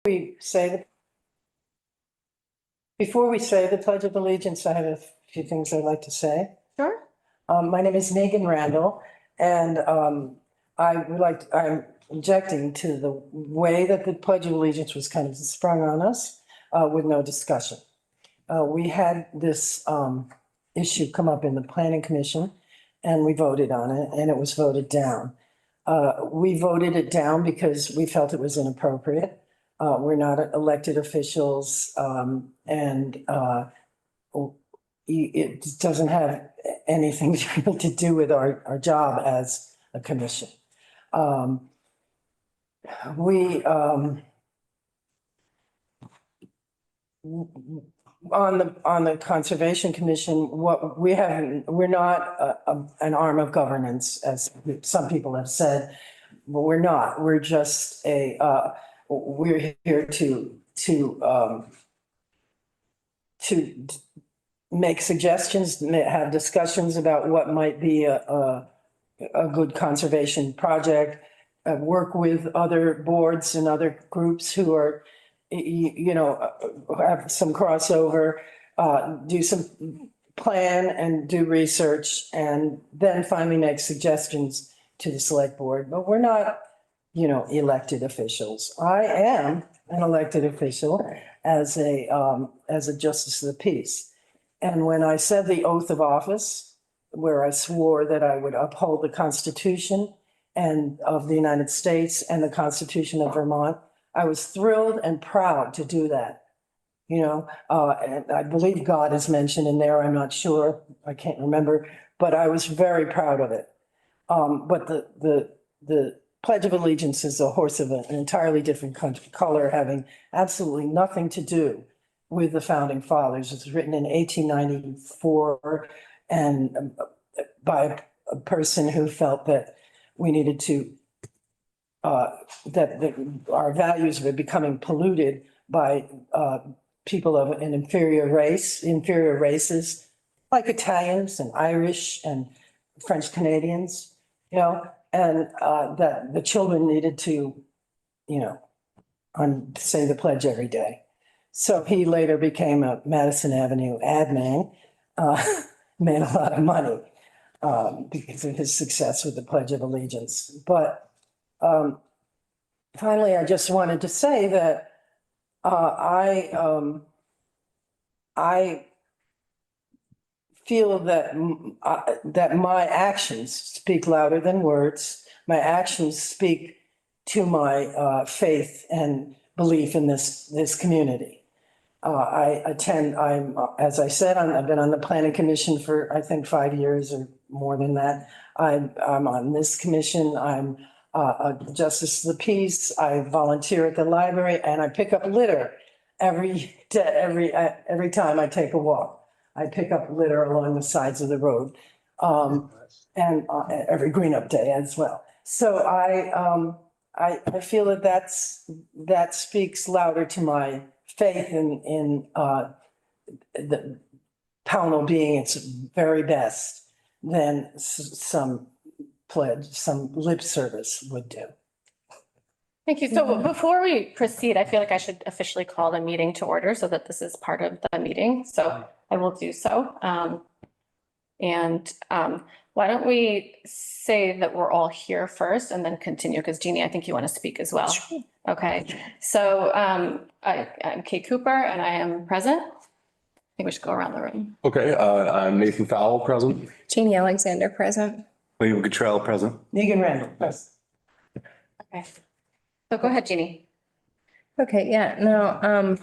We say the, before we say the Pledge of Allegiance, I have a few things I'd like to say. Sure. My name is Megan Randall, and I'm objecting to the way that the Pledge of Allegiance was kind of sprung on us with no discussion. We had this issue come up in the Planning Commission, and we voted on it, and it was voted down. We voted it down because we felt it was inappropriate. We're not elected officials, and it doesn't have anything to do with our job as a commission. On the Conservation Commission, we're not an arm of governance, as some people have said, but we're not. We're just we're here to make suggestions, have discussions about what might be a good conservation project, work with other boards and other groups who are, have some crossover, do some plan and do research, and then finally make suggestions to the select board. But we're not, elected officials. I am an elected official as a justice of the peace. And when I said the oath of office, where I swore that I would uphold the Constitution and of the United States and the Constitution of Vermont, I was thrilled and proud to do that. And I believe God is mentioned in there. I'm not sure. I can't remember, but I was very proud of it. But the Pledge of Allegiance is a horse of an entirely different color, having absolutely nothing to do with the founding fathers. It's written in 1894 and by a person who felt that we needed to, that our values were becoming polluted by people of an inferior races like Italians and Irish and French Canadians, and that the children needed to, say the pledge every day. So he later became a Madison Avenue ad man, made a lot of money because of his success with the Pledge of Allegiance. But finally, I just wanted to say that I feel that my actions speak louder than words. My actions speak to my faith and belief in this community. As I said, I've been on the Planning Commission for, I think, 5 years or more than that. I'm on this commission. I'm a justice of the peace. I volunteer at the library, and I pick up litter every day, every time I take a walk. I pick up litter along the sides of the road, and every green up day as well. So I feel that speaks louder to my faith in the Pownell being its very best than some lip service would do. Thank you. So before we proceed, I feel like I should officially call the meeting to order so that this is part of the meeting. So I will do so. Why don't we say that we're all here first and then continue? Because Jeannie, I think you want to speak as well. Sure. Okay. So I'm Kate Cooper and I am present. I think we should go around the room. Okay. I'm Nathan Fowle, present. Jeannie Alexander, present. William Cottrell, present. Megan Randall, present. Okay. So go ahead, Jeannie. Okay, yeah, no,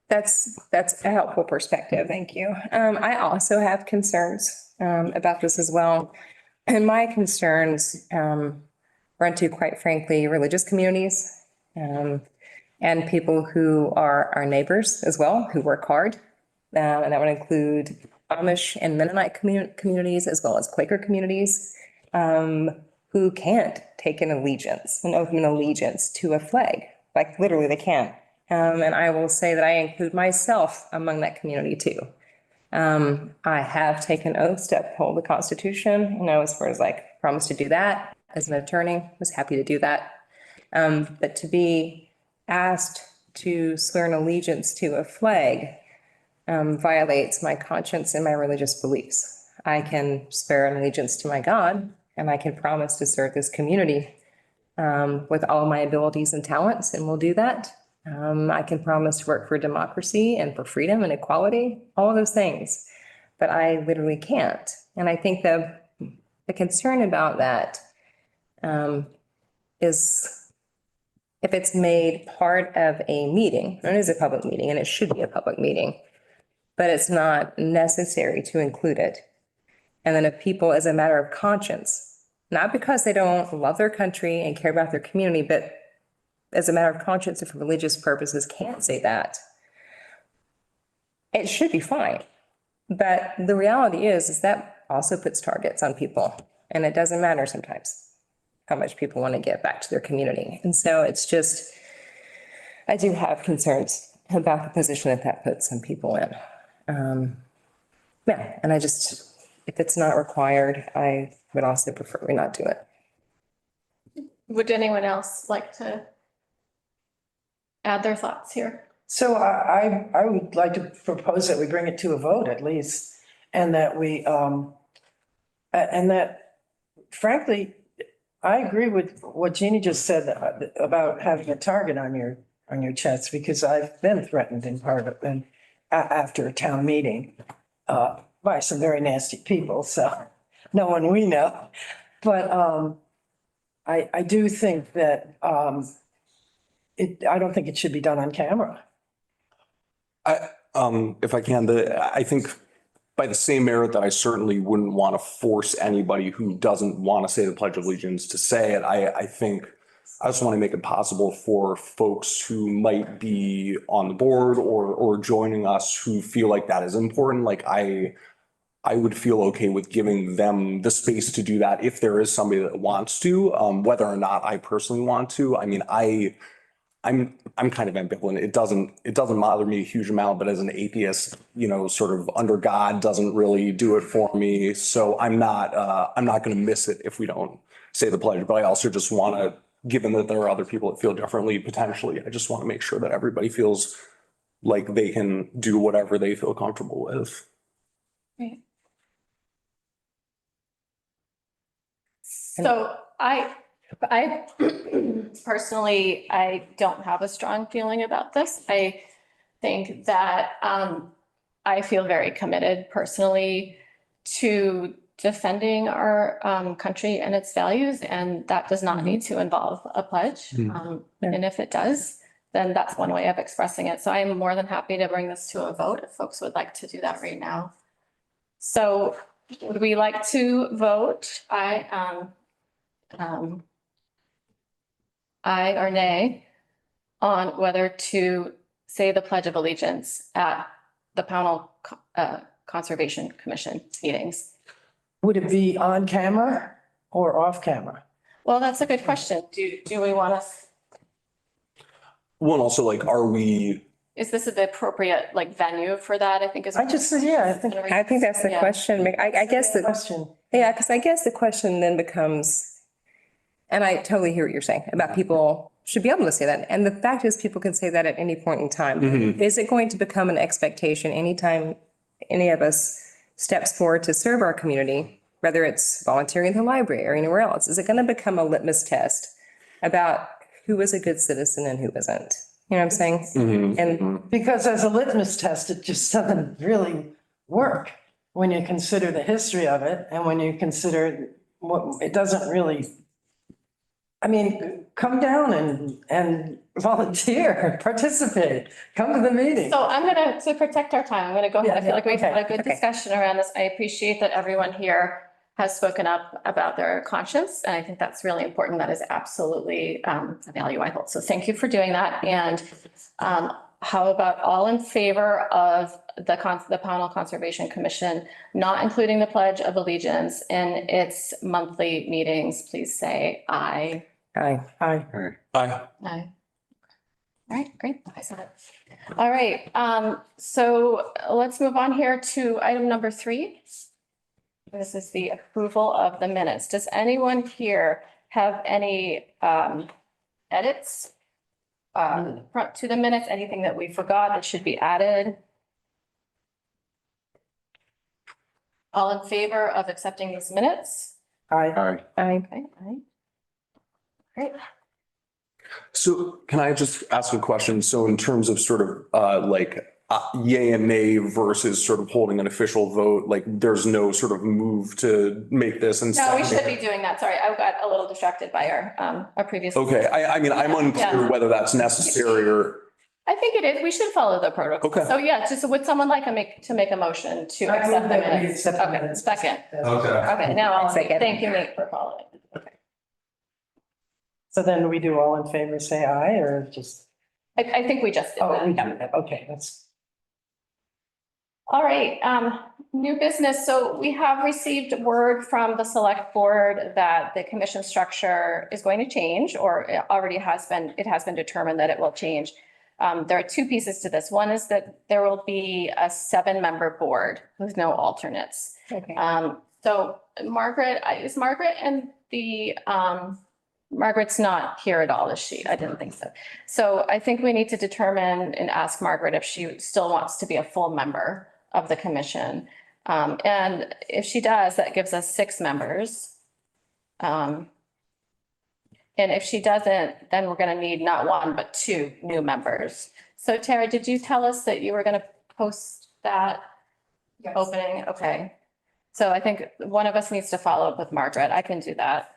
that's a helpful perspective. Thank you. I also have concerns about this as well. And my concerns run to, quite frankly, religious communities and people who are our neighbors as well, who work hard. And that would include Amish and Mennonite communities, as well as Quaker communities, who can't take an oath of allegiance to a flag. Like literally they can't. And I will say that I include myself among that community too. I have taken oaths to uphold the Constitution, as far as promised to do that as an attorney, was happy to do that. But to be asked to swear an allegiance to a flag violates my conscience and my religious beliefs. I can swear an allegiance to my God, and I can promise to serve this community with all my abilities and talents, and we'll do that. I can promise to work for democracy and for freedom and equality, all of those things, but I literally can't. And I think the concern about that is if it's made part of a meeting, and it is a public meeting, and it should be a public meeting, but it's not necessary to include it. And then if people, as a matter of conscience, not because they don't love their country and care about their community, but as a matter of conscience and for religious purposes, can't say that, it should be fine. But the reality is that also puts targets on people, and it doesn't matter sometimes how much people want to give back to their community. And so it's just, I do have concerns about the position that puts some people in. Yeah, and I just, if it's not required, I would also prefer we not do it. Would anyone else like to add their thoughts here? So I would like to propose that we bring it to a vote at least, and that and that frankly, I agree with what Jeannie just said about having a target on your chest, because I've been threatened in part of, and after a town meeting, by some very nasty people, so no one we know. But, I do think that, I don't think it should be done on camera. If I can, I think by the same merit that I certainly wouldn't want to force anybody who doesn't want to say the Pledge of Allegiance to say it, I think I just want to make it possible for folks who might be on the board or joining us who feel like that is important. Like I would feel okay with giving them the space to do that if there is somebody that wants to, whether or not I personally want to. I mean, I'm kind of ambivalent. It doesn't bother me a huge amount, but as an atheist, sort of under God doesn't really do it for me. So I'm not going to miss it if we don't say the pledge. But I also just want to, given that there are other people that feel differently potentially, I just want to make sure that everybody feels like they can do whatever they feel comfortable with. Right. So I personally, I don't have a strong feeling about this. I think that I feel very committed personally to defending our country and its values, and that does not need to involve a pledge. And if it does, then that's one way of expressing it. So I'm more than happy to bring this to a vote if folks would like to do that right now. So would we like to vote? Aye or nay on whether to say the Pledge of Allegiance at the Pownell Conservation Commission meetings? Would Would it be on camera or off camera? Well, that's a good question. Do we want to, Well, and also are we, is this the appropriate venue for that? I think is. I just, yeah, I think that's the Yeah. question. I guess question. yeah, because I guess the question then becomes, and I totally hear what you're saying about people should be able to say that. And the fact is, people can say that at any point in time. Is it going to become an expectation anytime any of us steps forward to serve our community, whether it's volunteering in the library or anywhere else? Is it going to become a litmus test about who is a good citizen and who isn't? You know what I'm saying? And Because as a litmus test, it just doesn't really work when you consider the history of it and when you consider what, it doesn't really, I mean, come down and volunteer, participate, come to the meeting. So I'm gonna, to protect our time, I'm gonna go ahead. I feel like we've had a good Okay. discussion around this. I appreciate that everyone here has spoken up about their conscience. And I think that's really important. That is absolutely a value I hold. So thank you for doing that. And how about all in favor of the Pownell Conservation Commission not including the Pledge of Allegiance in its monthly meetings? Please say aye. Aye. Aye. Aye. All right, great. I said it. All right, so let's move on here to item number 3. This is the approval of the minutes. Does anyone here have any edits front to the minutes, anything that we forgot that should be added? All in favor of accepting these minutes? I, All right. Okay, all right. Great. So can I just ask a question? So in terms of sort of like yay and nay versus sort of holding an official vote, like there's no sort of move to make this and. No, we should be doing that. Sorry, I got a little distracted by our previous. Okay, I mean, I'm unclear Yeah. whether that's necessary or, I think it is. We should follow the protocol. Okay. So yeah, just would someone like to make a motion to I accept move the that we minutes? accept the Okay, minutes. second. Okay. Okay, now I'll, Second. thank you, Nate, for following. so then we do all in favor, say aye, or just, I think we just did oh, we do that. that. Okay, that's, All right, new business. So we have received word from the select board that the commission structure is going to change, or it already has been, it has been determined that it will change. There are two pieces to this. One is that there will be a 7-member board with no alternates. Okay. So Margaret, is Margaret and the, Margaret's not here at all, is she? I didn't think so. So I think we need to determine and ask Margaret if she still wants to be a full member of the commission. And if she does, that gives us 6 members. And if she doesn't, then we're gonna need not 1, but 2 new members. So Tara, did you tell us that you were gonna post that opening? Okay. So I think one of us needs to follow up with Margaret. I can do that.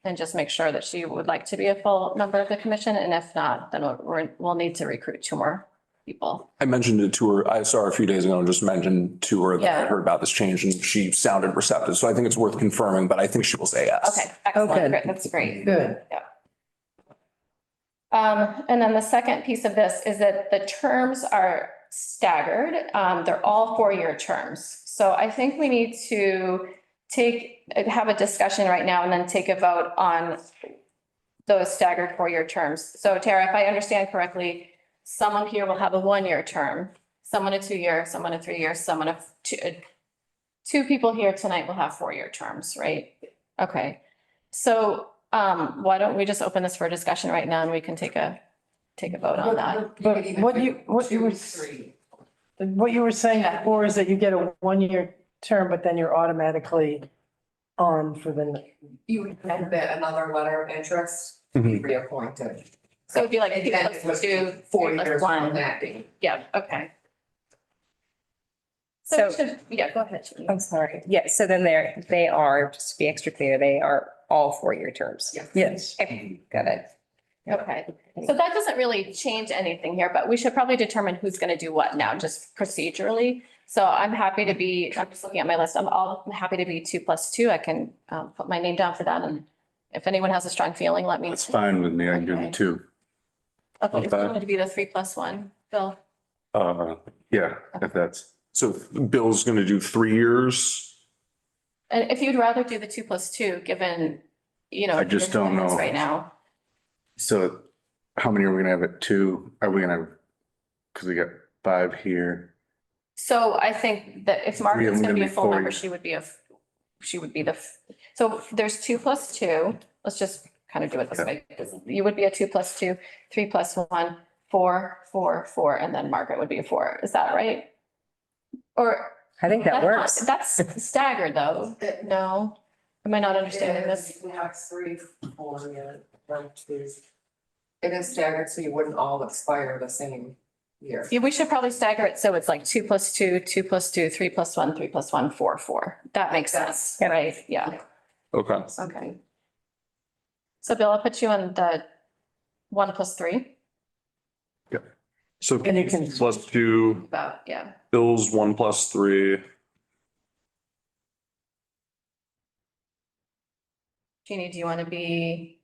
And just make sure that she would like to be a full member of the commission. And if not, then we'll need to recruit 2 more people. I mentioned it to her, I saw her a few days ago and just mentioned to her that I Yeah. heard about this change and she sounded receptive. So I think it's worth confirming, but I think she will say yes. Okay, excellent. Okay. Great. That's great. good. And then the second piece of this is that the terms are staggered. They're all 4-year terms. So I think we need to have a discussion right now and then take a vote on those staggered 4-year terms. So Tara, if I understand correctly, someone here will have a 1-year term, someone a 2-year, someone a 3-year, someone a 2 people here tonight will have 4-year terms, right? Okay. So why don't we just open this for discussion right now and we can take a vote on that. But what you were saying Yeah. before is that you get a 1-year term, but then you're automatically on for the, You would then get another letter of interest, Mhm. reappointed. So it'd be like And 2 then plus it was 2, 4 3 plus years from 1. that date. Yeah, okay. So, So- yeah, go ahead. Julie. I'm sorry. Yeah, so then they are, just to be extra clear, they are all 4-year terms. Yeah. yes. Okay, got it. Okay, so that doesn't really change anything here, but we should probably determine who's gonna do what now, just procedurally. So I'm happy to be, I'm just looking at my list, I'm happy to be 2 plus 2. I can put my name down for that, and if anyone has a strong feeling, let me. That's fine with me. I can do Okay. the 2. Okay, if you Okay. want to be the 3 plus 1, Bill. Yeah, if that's, So Bill's going to do 3 years. And if you'd rather do the 2 plus 2, given, you know. I just your don't commitments know. Right now. so how many are we gonna have at 2? Are we gonna have, because we got 5 here. So I think that if Margaret's gonna be a full 4 member, years. she would be so there's 2 plus 2. Let's just kind of do it this Yeah. way. You would be a 2 plus 2, 3 plus 1, 4, 4, 4, and then Margaret would be a 4. Is that right? Or? I think that works. That's staggered though. No, am I not understanding this? We have 3, 4, yeah, 1, 2. It is staggered, so you wouldn't all expire the same year. Yeah, we should probably stagger it so it's like 2 plus 2, 2 plus 2, 3 plus 1, 3 plus 1, 4, 4. That makes sense, Yeah. right? Yeah, Okay. okay. So Bill, I'll put you on the 1 plus 3, So And you can, plus 2, about, yeah. Bill's 1 plus 3. Jeannie, do you want to be,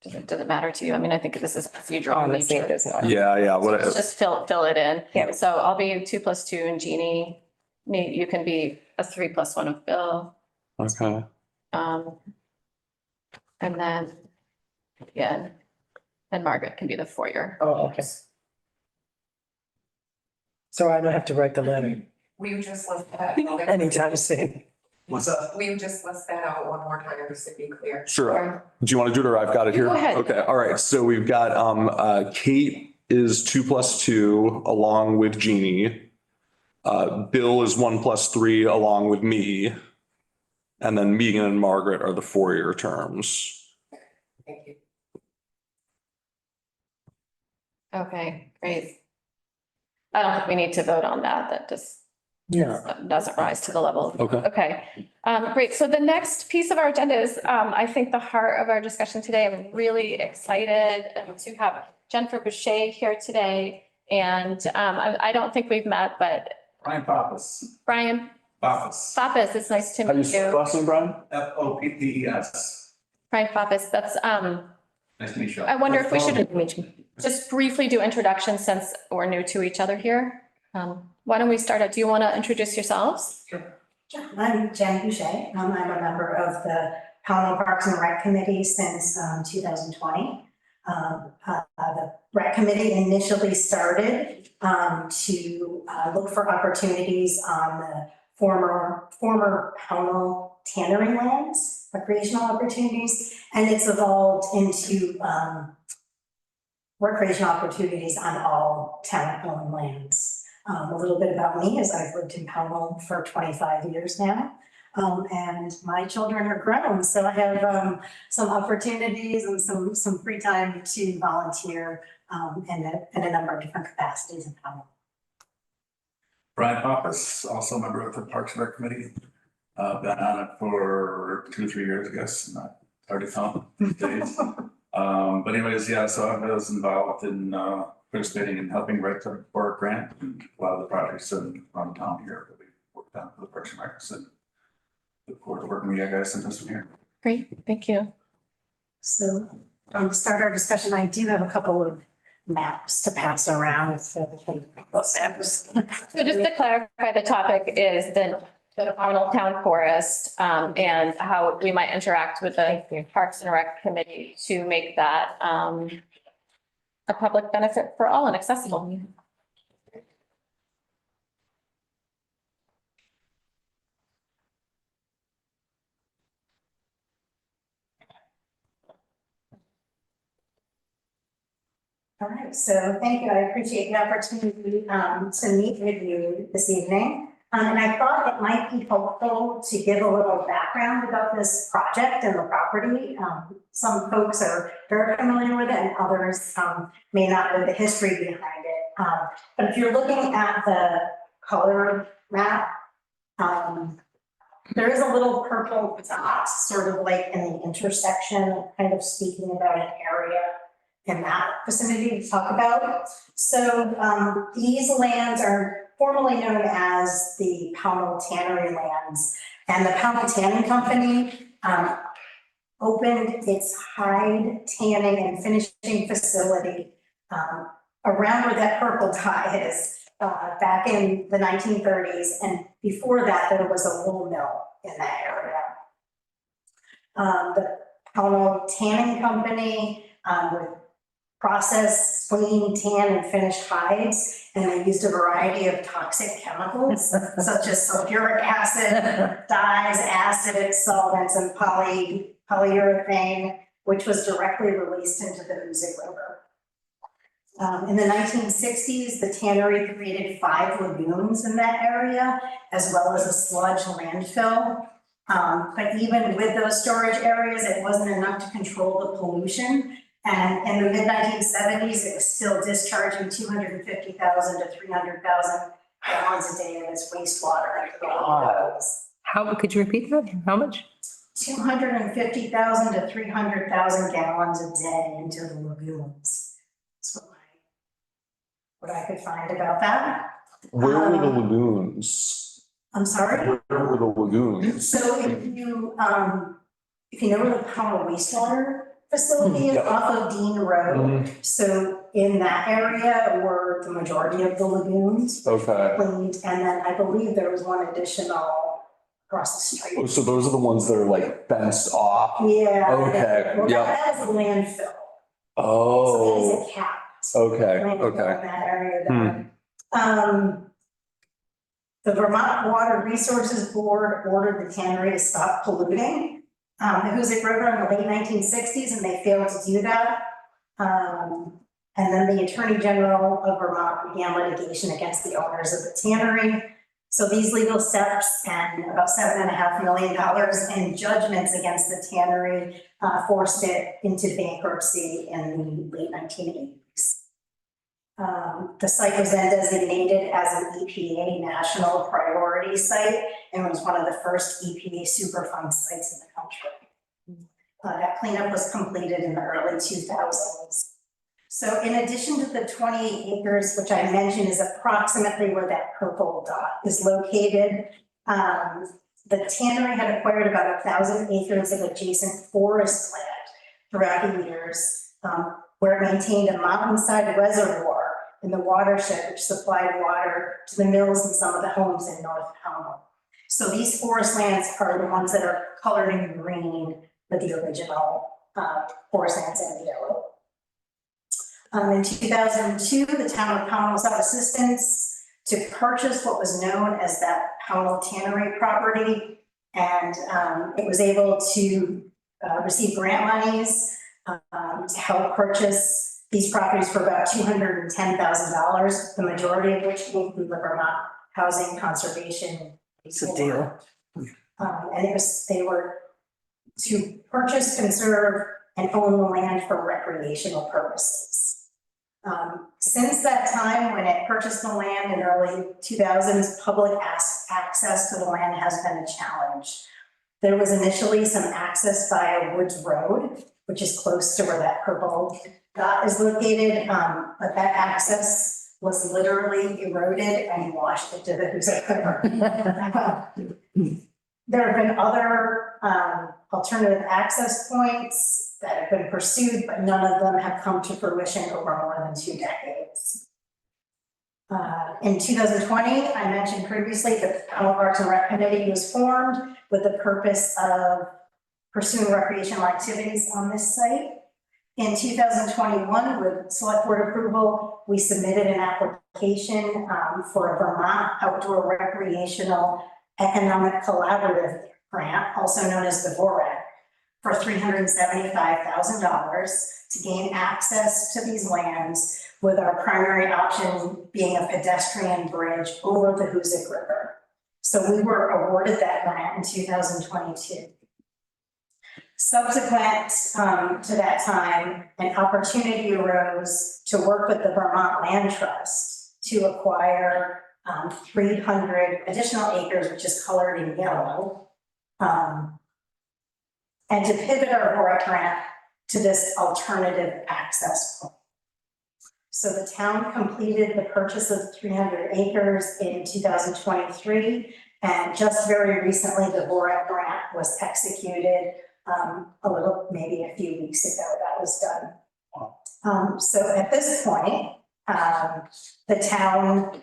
does it matter to you? I mean, I think this is procedural. in Honestly, it nature. does not. Yeah, what, Just fill it in. Yeah. So I'll be 2 plus 2 and Jeannie, Nate, you can be a 3 plus 1 of Bill. okay. And then, yeah, and Margaret can be the 4-year. oh, okay. So I don't have to write the letter We just left that. anytime soon. What's that? We just list that out one more time just to be clear. Sure. Do you want to do it or I've got it You here? go ahead. Okay, all right. So we've got Kate is 2 + 2 along with Jeannie. Bill is 1 + 3 along with me. And then Megan and Margaret are the 4-year terms. Thank you. Okay, great. I don't think we need to vote on that. That just Yeah. doesn't rise to the level. Okay. Okay, great. So the next piece of our agenda is, I think, the heart of our discussion today. I'm really excited to have Jennifer Boucher here today. And I don't think we've met, but Brian Pappas. Brian Pappas. Pappas, it's nice to How do you meet spell you. last name, Brian? F-O-P-P-S. Brian Pappas, that's, Nice to meet you. I wonder if we should just briefly do introductions since we're new to each other here. Why don't we start out? Do you want to introduce yourselves? I'm Jen Boucher. I'm a member of the Pownell Parks and Rec Committee since 2020. The Rec Committee initially started to look for opportunities on the former Pownell tannery lands, recreational opportunities, and it's evolved into recreational opportunities on all town-owned lands. A little bit about me is I've lived in Pownell for 25 years now. And my children are grown, so I have some opportunities and some free time to volunteer in a number of different capacities in Pownell. Brian Pappas, also a member of the Parks and Rec Committee. Been on it for 2 or 3 years, I guess, not hard to count these days. But anyways, yeah, so I was involved in participating in helping write the Park grant and a lot of the projects around town here that we worked on for the Parks and Recs, and look forward to working with you guys since I'm here. Great, thank you. So to start our discussion, I do have a couple of maps to pass around. So those maps. So just to clarify, the topic is the Pownell Town Forest and how we might interact with the Parks and Rec Committee to make that a public benefit for all and accessible. All right, so thank you. I appreciate the opportunity to meet with you this evening. And I thought it might be helpful to give a little background about this project and the property. Some folks are very familiar with it and others may not know the history behind it. But if you're looking at the color map, there is a little purple dot sort of like in the intersection, kind of speaking about an area in that vicinity to talk about. So these lands are formerly known as the Pownell Tannery Lands. And the Pownell Tanning Company opened its hide tanning and finishing facility around where that purple dot is back in the 1930s. And before that, there was a wool mill in that area. The Pownell Tanning Company would process, clean, tan, and finished hides, and they used a variety of toxic chemicals such as sulfuric acid, dyes, acids, solvents, and polyurethane, which was directly released into the Hoosic River. In the 1960s, the tannery created 5 lagoons in that area, as well as a sludge landfill. But even with those storage areas, it wasn't enough to control the pollution. And in the mid-1970s, it was still discharging 250,000 to 300,000 gallons a day of its wastewater into the wells. How, could you repeat that? How much? 250,000 to 300,000 gallons a day into the lagoons. That's what I could find about that. Where were the lagoons? I'm sorry? Where were the lagoons? So if you know where the Pownell wastewater facility is off of Dean Road, so in that area were the majority of the lagoons Okay. cleaned, and then I believe there was one additional across the Oh, street. so those are the ones that are like fenced off? Yeah. Okay, Well, yeah. that is a landfill. So Oh, that is a capped okay, landfill in okay. that area there. The The Vermont Water Resources Board ordered the tannery to stop polluting the Hoosick River in the late 1960s, and they failed to do that. And then the Attorney General of Vermont began litigation against the owners of the tannery. So these legal steps and about $7.5 million in judgments against the tannery forced it into bankruptcy in the late 1980s. The site was then designated as an EPA National Priority Site and was one of the first EPA Superfund sites in the country. That cleanup was completed in the early 2000s. So in addition to the 28 acres, which I mentioned is approximately where that purple dot is located, the tannery had acquired about 1,000 acres of adjacent forest land throughout the years, where it maintained a mountainside reservoir in the watershed, which supplied water to the mills and some of the homes in North Pownell. So these forest lands are the ones that are colored in green with the original forest lands in yellow. In 2002, the town of Pownell sought assistance to purchase what was known as that Pownell Tannery property. And it was able to receive grant monies to help purchase these properties for about $210,000, the majority of which came from the Vermont Housing Conservation. It's a deal. And they were to purchase, conserve, and own the land for recreational purposes. Since that time, when it purchased the land in early 2000s, public access to the land has been a challenge. There was initially some access via Woods Road, which is close to where that purple dot is located, but that access was literally eroded and washed into the Hoosick River. There have been other alternative access points that have been pursued, but none of them have come to fruition over more than 2 decades. In 2020, I mentioned previously that the Pownell Parks and Rec Committee was formed with the purpose of pursuing recreational activities on this site. In 2021, with select board approval, we submitted an application for a Vermont Outdoor Recreational Economic Collaborative Grant, also known as the VORAC, for $375,000 to gain access to these lands, with our primary option being a pedestrian bridge over the Hoosick River. So we were awarded that grant in 2022. Subsequent to that time, an opportunity arose to work with the Vermont Land Trust to acquire 300 additional acres, which is colored in yellow, and to pivot our VORAC grant to this alternative access point. So the town completed the purchase of 300 acres in 2023, and just very recently, the VORAC grant was executed maybe a few weeks ago. That was done. So at this point, the town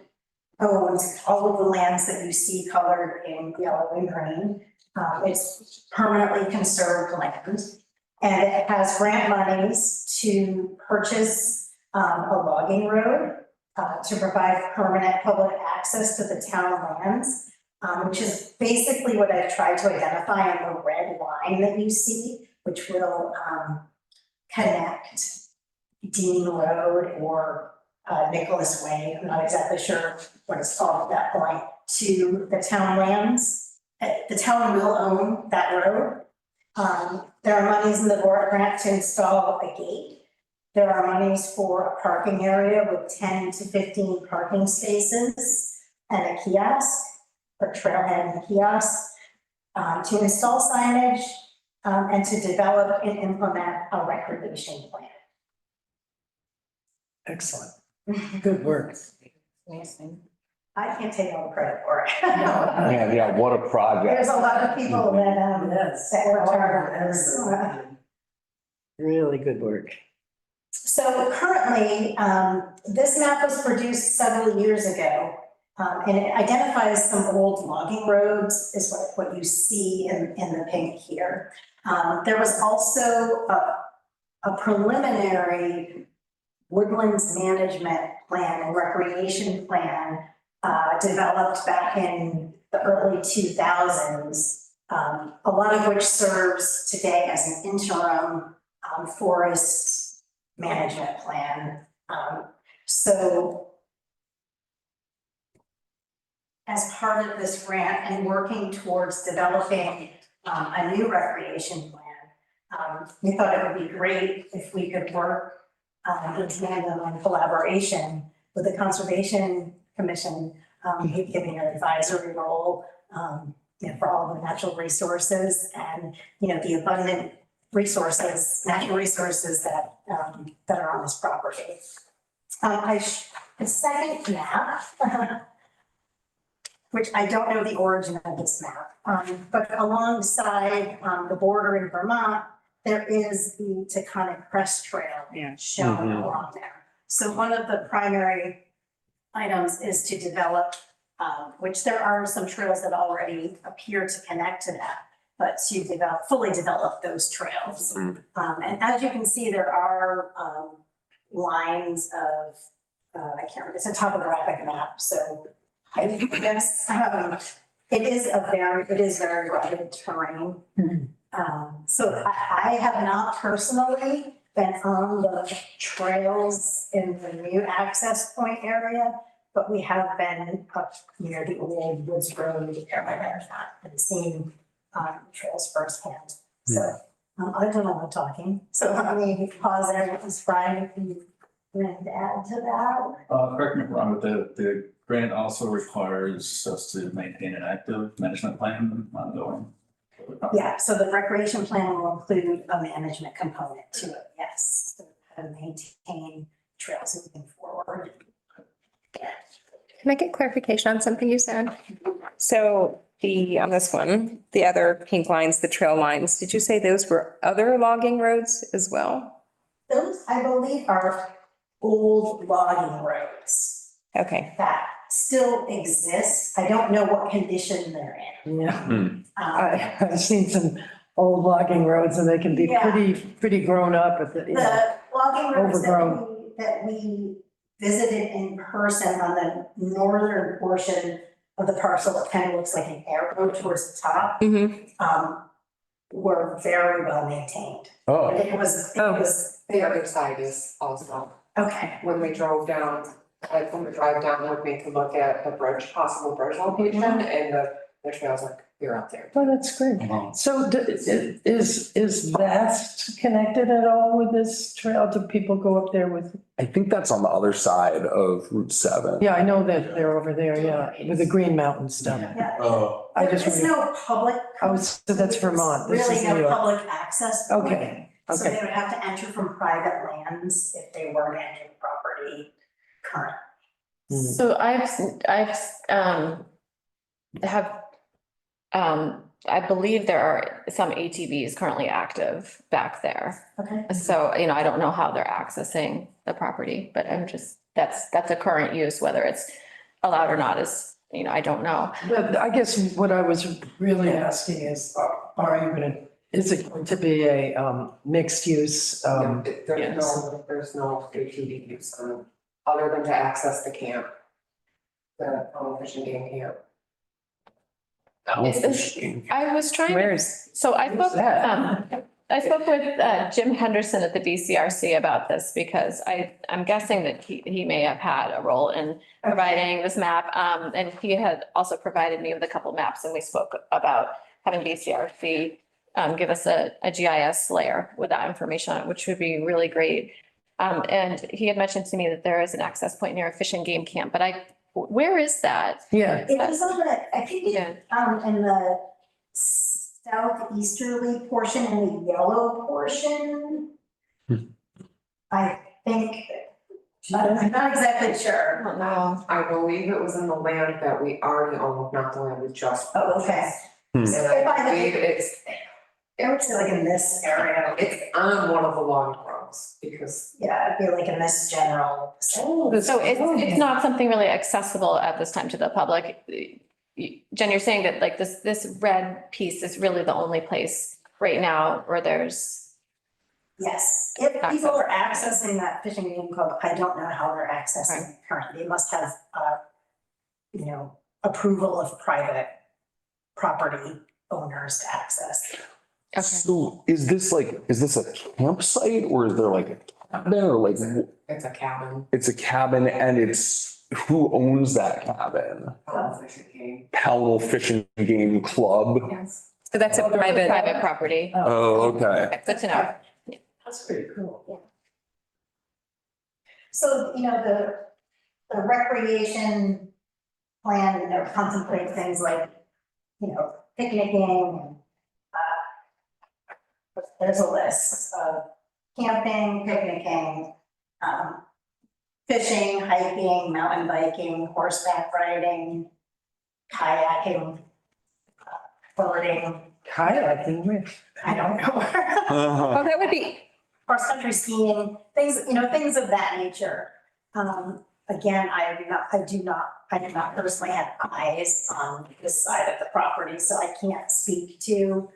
owns all of the lands that you see colored in yellow and green. It's permanently conserved land, and it has grant monies to purchase a logging road to provide permanent public access to the town lands, which is basically what I've tried to identify on the red line that you see, which will connect Dean Road or Nicholas Way, I'm not exactly sure what it's called at that point, to the town lands. The town will own that road. There are monies in the VORAC grant to install a gate. There are monies for a parking area with 10 to 15 parking spaces and a kiosk, or trailhead and a kiosk, to install signage and to develop and implement a recreation plan. Excellent. Good work. Amazing. I can't take all the credit for it. Yeah, what a project. There's a lot of people that worked hard on this. Really good work. So currently, this map was produced several years ago, and it identifies some old logging roads, is what you see in the pink here. There was also a preliminary woodlands management plan and recreation plan developed back in the early 2000s, a lot of which serves today as an interim forest management plan. So as part of this grant and working towards developing a new recreation plan, we thought it would be great if we could work in tandem and collaboration with the Conservation Commission, giving an advisory role, for all the natural resources and, the abundant natural resources that are on this property. The second map, which I don't know the origin of this map, but alongside the border in Vermont, there is the Taconic Crest Trail shown along there. So one of the primary items is to develop, which there are some trails that already appear to connect to that, but to fully develop those trails. And as you can see, there are lines of, I can't remember, it's a topographic map, so I guess it is very rugged terrain. So I have not personally been on the trails in the new access point area, but we have been up near the old Woods Road area and seen trails firsthand. So I don't know what I'm talking. So let me pause there. It's Brian, if you want to add to that. Correct me if I'm wrong, but the grant also requires us to maintain an active management plan ongoing. Yeah, so the recreation plan will include a management component to it, yes, how to maintain trails moving forward. Can I get clarification on something you said? So on this one, the other pink lines, the trail lines, did you say those were other logging roads as well? Those, I believe, are old logging roads Okay. that still exist. I don't know what condition they're in. Yeah, I've seen some old logging roads and they can be Yeah. pretty grown up at the, The logging roads Overgrown. that we visited in person on the northern portion of the parcel, it kind of looks like an arrow towards the top, were very well maintained. Oh, It was The other side is also, okay. when we drove down, when we drive down, we could look at the bridge, possible bridge location, and the trails are clear out there. oh, that's great. So is Vast connected at all with this trail? Do people go up there with? I think that's on the other side of Route 7. Yeah, I know that they're over there, yeah, with the Green Mountain stuff. Yeah. oh, I There just, is no public. oh, so that's Vermont. This Really is New no York. public access. point. Okay, So they okay. would have to enter from private lands if they were entering property currently. So I believe there are some ATVs currently active back there. Okay. So, I don't know how they're accessing the property, but that's a current use, whether it's allowed or not is, I don't know. But I guess what I was really asking is, is it going to be a mixed use? There's no ATV use other than to access the camp. The fishing game camp. I was trying. Where's? So Where's that? I spoke with Jim Henderson at the BCRC about this because I'm guessing that he may have had a role in providing this map. And he had also provided me with a couple maps and we spoke about having BCRC give us a GIS layer with that information on it, which would be really great. And he had mentioned to me that there is an access point near a fishing game camp, but where is that? Yeah, It was on the, I think, Yeah. in the southeasterly portion and the yellow portion. I think, I'm not exactly I sure. don't know. I believe it was in the land that we already own, not the land we just. Oh, okay. And I believe It was like in this area. it's on one of the long roads, because Yeah, it'd be like in this general. So it's not something really accessible at this time to the public. Jen, you're saying that like this red piece is really the only place right now where there's, Yes, if people are accessing that fishing game club, I don't know how they're accessing it currently. They must have, approval of private property owners to access. Okay. So is this a campsite or is there like a cabin or like, It's a cabin, it's a cabin and it's, who owns that cabin? fishing game. Pownell Fishing Game Club? Yes. So that's a private. Private property. Oh, okay. Okay, good to know. That's pretty cool. So, the recreation plan, contemplates things like, picnicking and, there's a list of camping, picnicking, fishing, hiking, mountain biking, horseback riding, kayaking, boating, Kayaking, where? I don't know. Oh, that would be, Cross-country skiing, things, things of that nature. Again, I do not personally have eyes on this side of the property, so I can't speak to,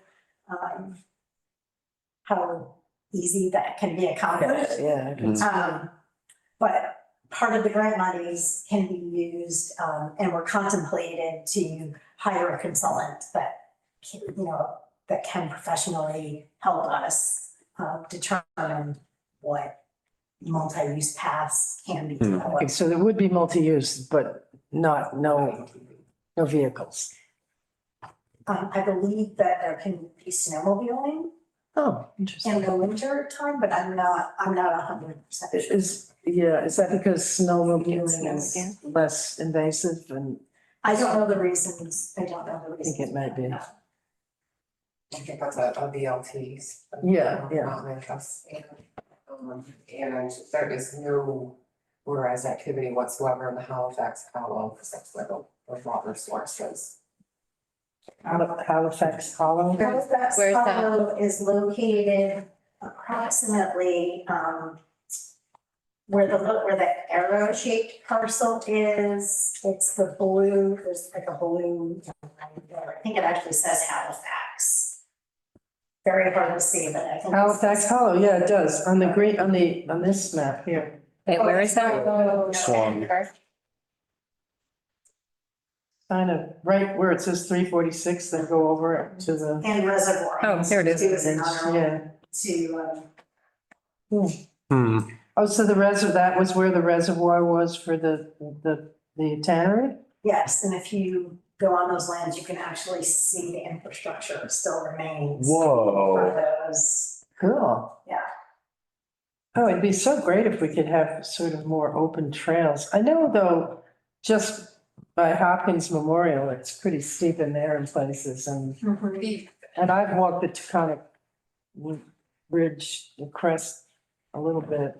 how easy that can be accomplished. Yeah. But part of the grant monies can be used, and were contemplated to hire a consultant that, that can professionally help us, determine what multi-use paths can be Okay, developed. so there would be multi-use, but no vehicles. I believe that there can be snowmobiling Oh, interesting. in the winter time, but I'm not 100% sure. Is that because snowmobiling is less invasive and I don't know the reasons. I don't know the I reasons. think it might be. I think that's a VLTs. Yeah, yeah. Mountain interest. And there is no motorized activity whatsoever in the Halifax Hollow, because that's where the water source is. Halifax Hollow? Halifax Where's that? Hollow is located approximately, where the arrow shaped parcel is. It's the blue, there's like a blue, I think it actually says Halifax. Very hard to see, but I think. Halifax Hollow, yeah, it does, on the green, on this map here. wait, where is that? Swan. Kind of right where it says 346, then go over to the, And Reservoir. Oh, there it is. Is another yeah. one to, Oh, so that was where the reservoir was for the tannery? yes, and if you go on those lands, you can actually see the infrastructure still remains. Whoa. For those, Cool. yeah. Oh, it'd be so great if we could have sort of more open trails. I know though, just by Hopkins Memorial, it's pretty steep in there in places and I've walked the Taconic Ridge, the crest a little bit.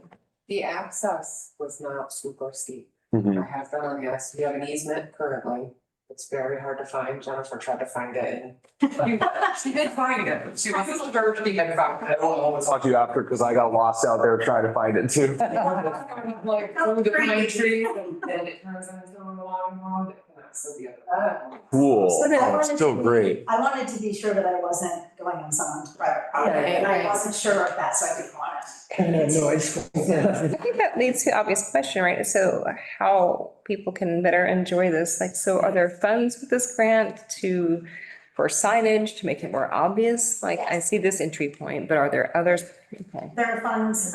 The access was not super steep. Mhm. I have been on, yes, we have an easement currently. It's very hard to find. Jennifer tried to find it and she did find it. She wasn't sure she had found it. I'll talk to you after because I got lost out there trying to find it too. Like through the pine trees and then it turns into a long road. And that's the other. Cool. So then I Oh, wanted it's so to- great. I wanted to be sure that I wasn't going on someone's private property, Yeah, and I right. wasn't sure of that, so I didn't want to. Kind of noise. I think that leads to an obvious question, right? So how people can better enjoy this, like, so are there funds with this grant for signage to make it more obvious? Like, I see this entry point, but are there others? Okay. There are funds,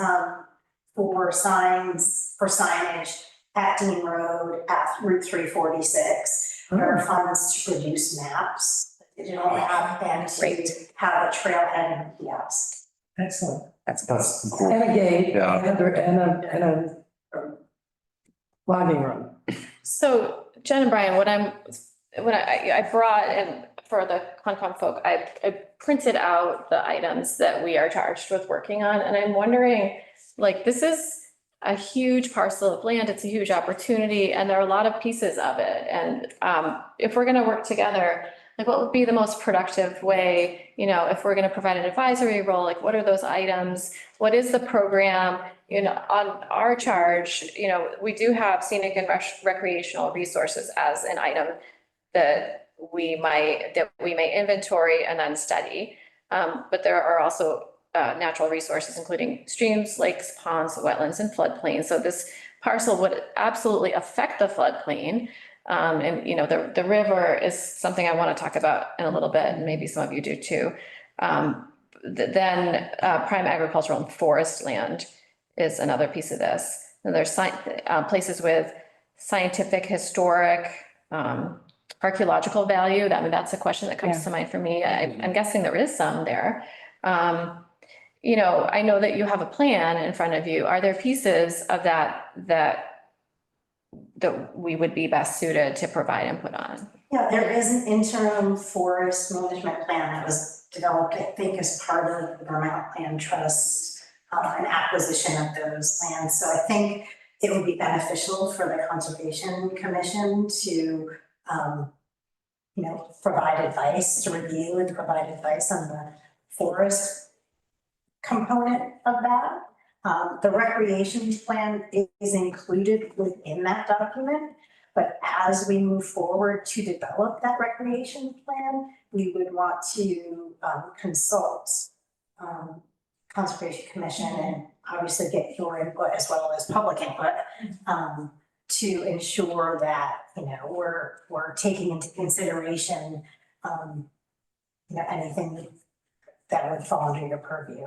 for signage at Dean Road, at Route 346. There are funds to produce maps, digital map, and to Great. have a trailhead and kiosk. Excellent. That's cool. And a gate Yeah. and a logging room. So Jen and Brian, when I brought in for the Concom folk, I printed out the items that we are charged with working on, and I'm wondering, like, this is a huge parcel of land, it's a huge opportunity, and there are a lot of pieces of it, and if we're gonna work together, like, what would be the most productive way, if we're gonna provide an advisory role, like, what are those items? What is the program? On our charge, we do have scenic and recreational resources as an item that we may inventory and then study. But there are also natural resources, including streams, lakes, ponds, wetlands, and floodplains. So this parcel would absolutely affect the floodplain. And, you know, the river is something I want to talk about in a little bit, and maybe some of you do too. Then prime agricultural and forest land is another piece of this. And there's places with scientific, historic, archaeological value. I mean, that's a question that comes to mind for me. I'm guessing there is some there. You know, I know that you have a plan in front of you. Are there pieces of that we would be best suited to provide input on? Yeah, there is an interim forest management plan that was developed, I think, as part of the Vermont Land Trust, an acquisition of those lands. So I think it would be beneficial for the Conservation Commission to, you know, provide advice, to review and provide advice on the forest component of that. The recreation plan is included within that document, but as we move forward to develop that recreation plan, we would want to consult Conservation Commission and obviously get your input as well as public input to ensure that, you know, we're taking into consideration, you know, anything that would fall under your purview.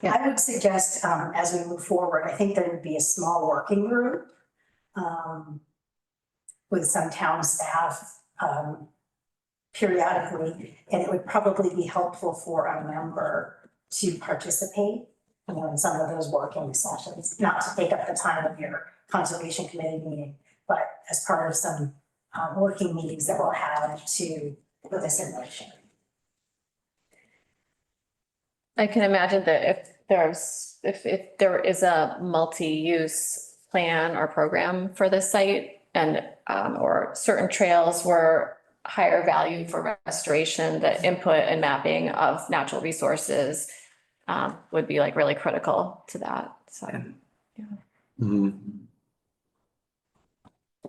Yeah. I would suggest, as we move forward, I think there would be a small working group with some town staff periodically, and it would probably be helpful for a member to participate, you know, in some of those working sessions, not to take up the time of your conservation committee meeting, but as part of some working meetings that we'll have to put this in motion. I can imagine that if there is a multi-use plan or program for this site and, or certain trails were higher value for restoration, the input and mapping of natural resources would be like really critical to that, so. Mhm.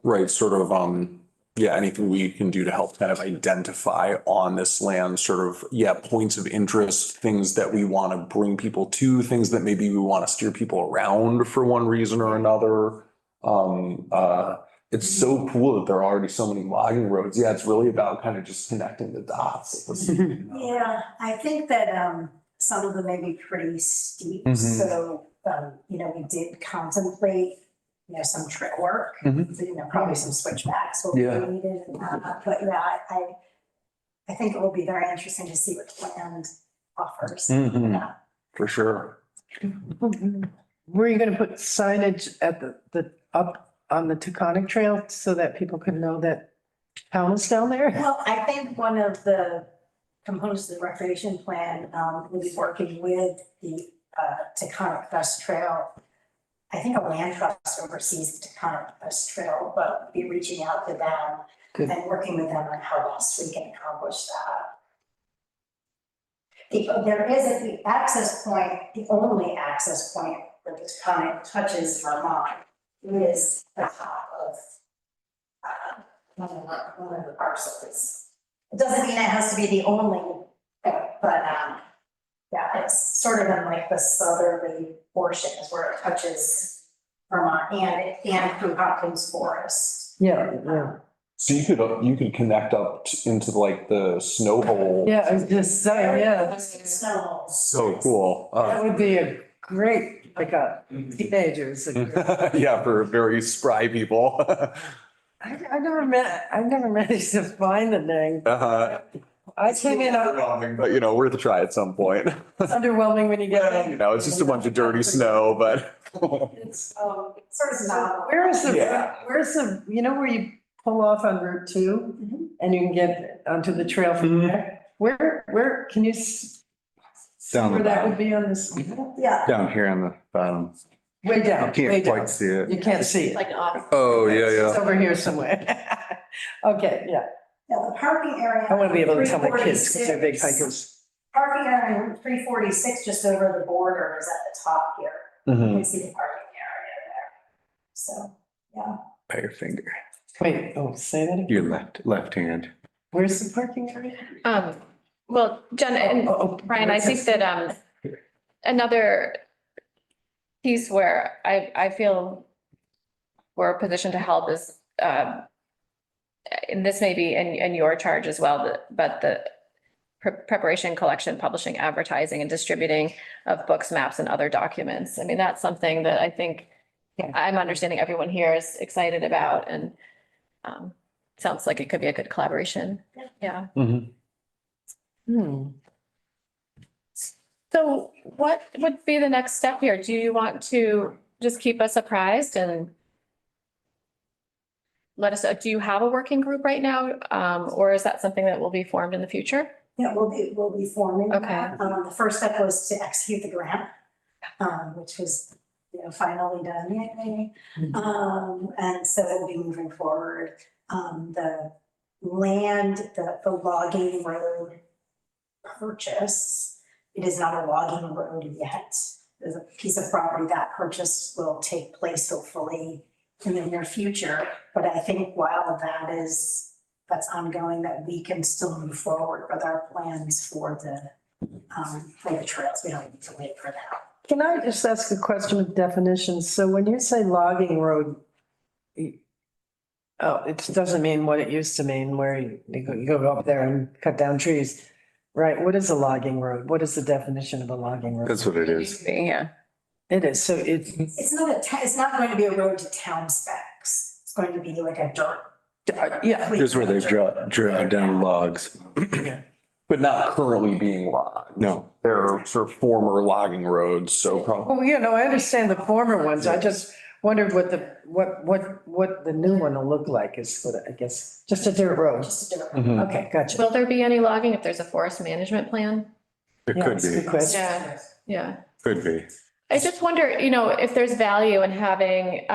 Right, sort of, yeah, anything we can do to help kind of identify on this land, sort of, yeah, points of interest, things that we want to bring people to, things that maybe we want to steer people around for one reason or another. It's so cool that there are already so many logging roads. Yeah, it's really about kind of just connecting the dots. Yeah, I think that some of them may be pretty steep, Mhm. so you know, we did contemplate, you know, some trail work, Mhm. so, you know, probably some switchbacks will be Yeah. needed. But yeah, I think it will be very interesting to see what the land offers. Mhm. Yeah. For sure. Were you gonna put signage at the up on the Taconic Trail so that people could know that town is down there? Well, I think one of the components of the recreation plan will be working with the Taconic Crest Trail. I think a land trust oversees the Taconic Crest Trail, but be reaching out to them Good. and working with them on how best we can accomplish that. There is the access point, the only access point where the Taconic touches Vermont is the top of one of the parcels. It doesn't mean it has to be the only thing, but yeah, it's sort of in like the southerly portion is where it touches Vermont and through Hopkins Forest. Yeah, yeah. So you could connect up into like the snow hole. Yeah, I was just saying, yeah, So. So cool. that would be a great, like a teenagers. Yeah, for very spry people. I never managed to find the thing. I came in, Overwhelming, but you know, worth a try at some point. it's underwhelming when you get You in. know, it's just a bunch of dirty snow, but. It's, Sort of novel. where's Yeah. the, you know where you pull off on Route 2 and you can get onto the trail from there? Where, can you see Down the where that would bottom, be on this? Yeah. down here on the bottom. Way You down, way can't down. quite see it. You can't see it. Like off. Oh, It's over here somewhere. Okay, yeah. Yeah, the parking area. I want to be able to tell my kids because they're big 346 hikers. Parking area on 346, just over the border, is at the top here. You Mhm. can see the parking area there. So, yeah. By your finger, Wait, oh, say that again. your left hand. Where's the parking area? Well, Jen and Oh, Brian, I think that another piece where I feel we're positioned to help is, and this may be in your charge as well, but the preparation, collection, publishing, advertising, and distributing of books, maps, and other documents. I mean, that's something that I think I'm understanding everyone here is excited about, and sounds like it could be a good collaboration. Yeah. Hmm. So what would be the next step here? Do you want to just keep us apprised and let us, do you have a working group right now? Or is that something that will be formed in the future? Yeah, we'll be forming Okay. that. The first step was to execute the grant, which was, finally done. Yay. And so we'll be moving forward. The land, the logging road purchase, it is not a logging road yet. There's a piece of property that purchase will take place hopefully in the near future. But I think while that's ongoing, that we can still move forward with our plans for the trails. We don't need to wait for that. Can I just ask a question of definitions? So when you say logging road, it doesn't mean what it used to mean, where you go up there and cut down trees, right? What is a logging road? What is the definition of a logging road? That's what it is. Yeah. It is, so it's, It's not going to be a road to town specs. It's going to be like a dirt. yeah. Here's where they draw down logs. But not currently being logged. No. They're sort of former logging roads, so probably. Oh, I understand the former ones. I just wondered what the new one will look like is what I guess, just a dirt road. Just a dirt. Okay, gotcha. Will there be any logging if there's a forest management plan? It Yeah, could it's a good be, question. Yeah, yeah. could be. I just wonder, if there's value in having,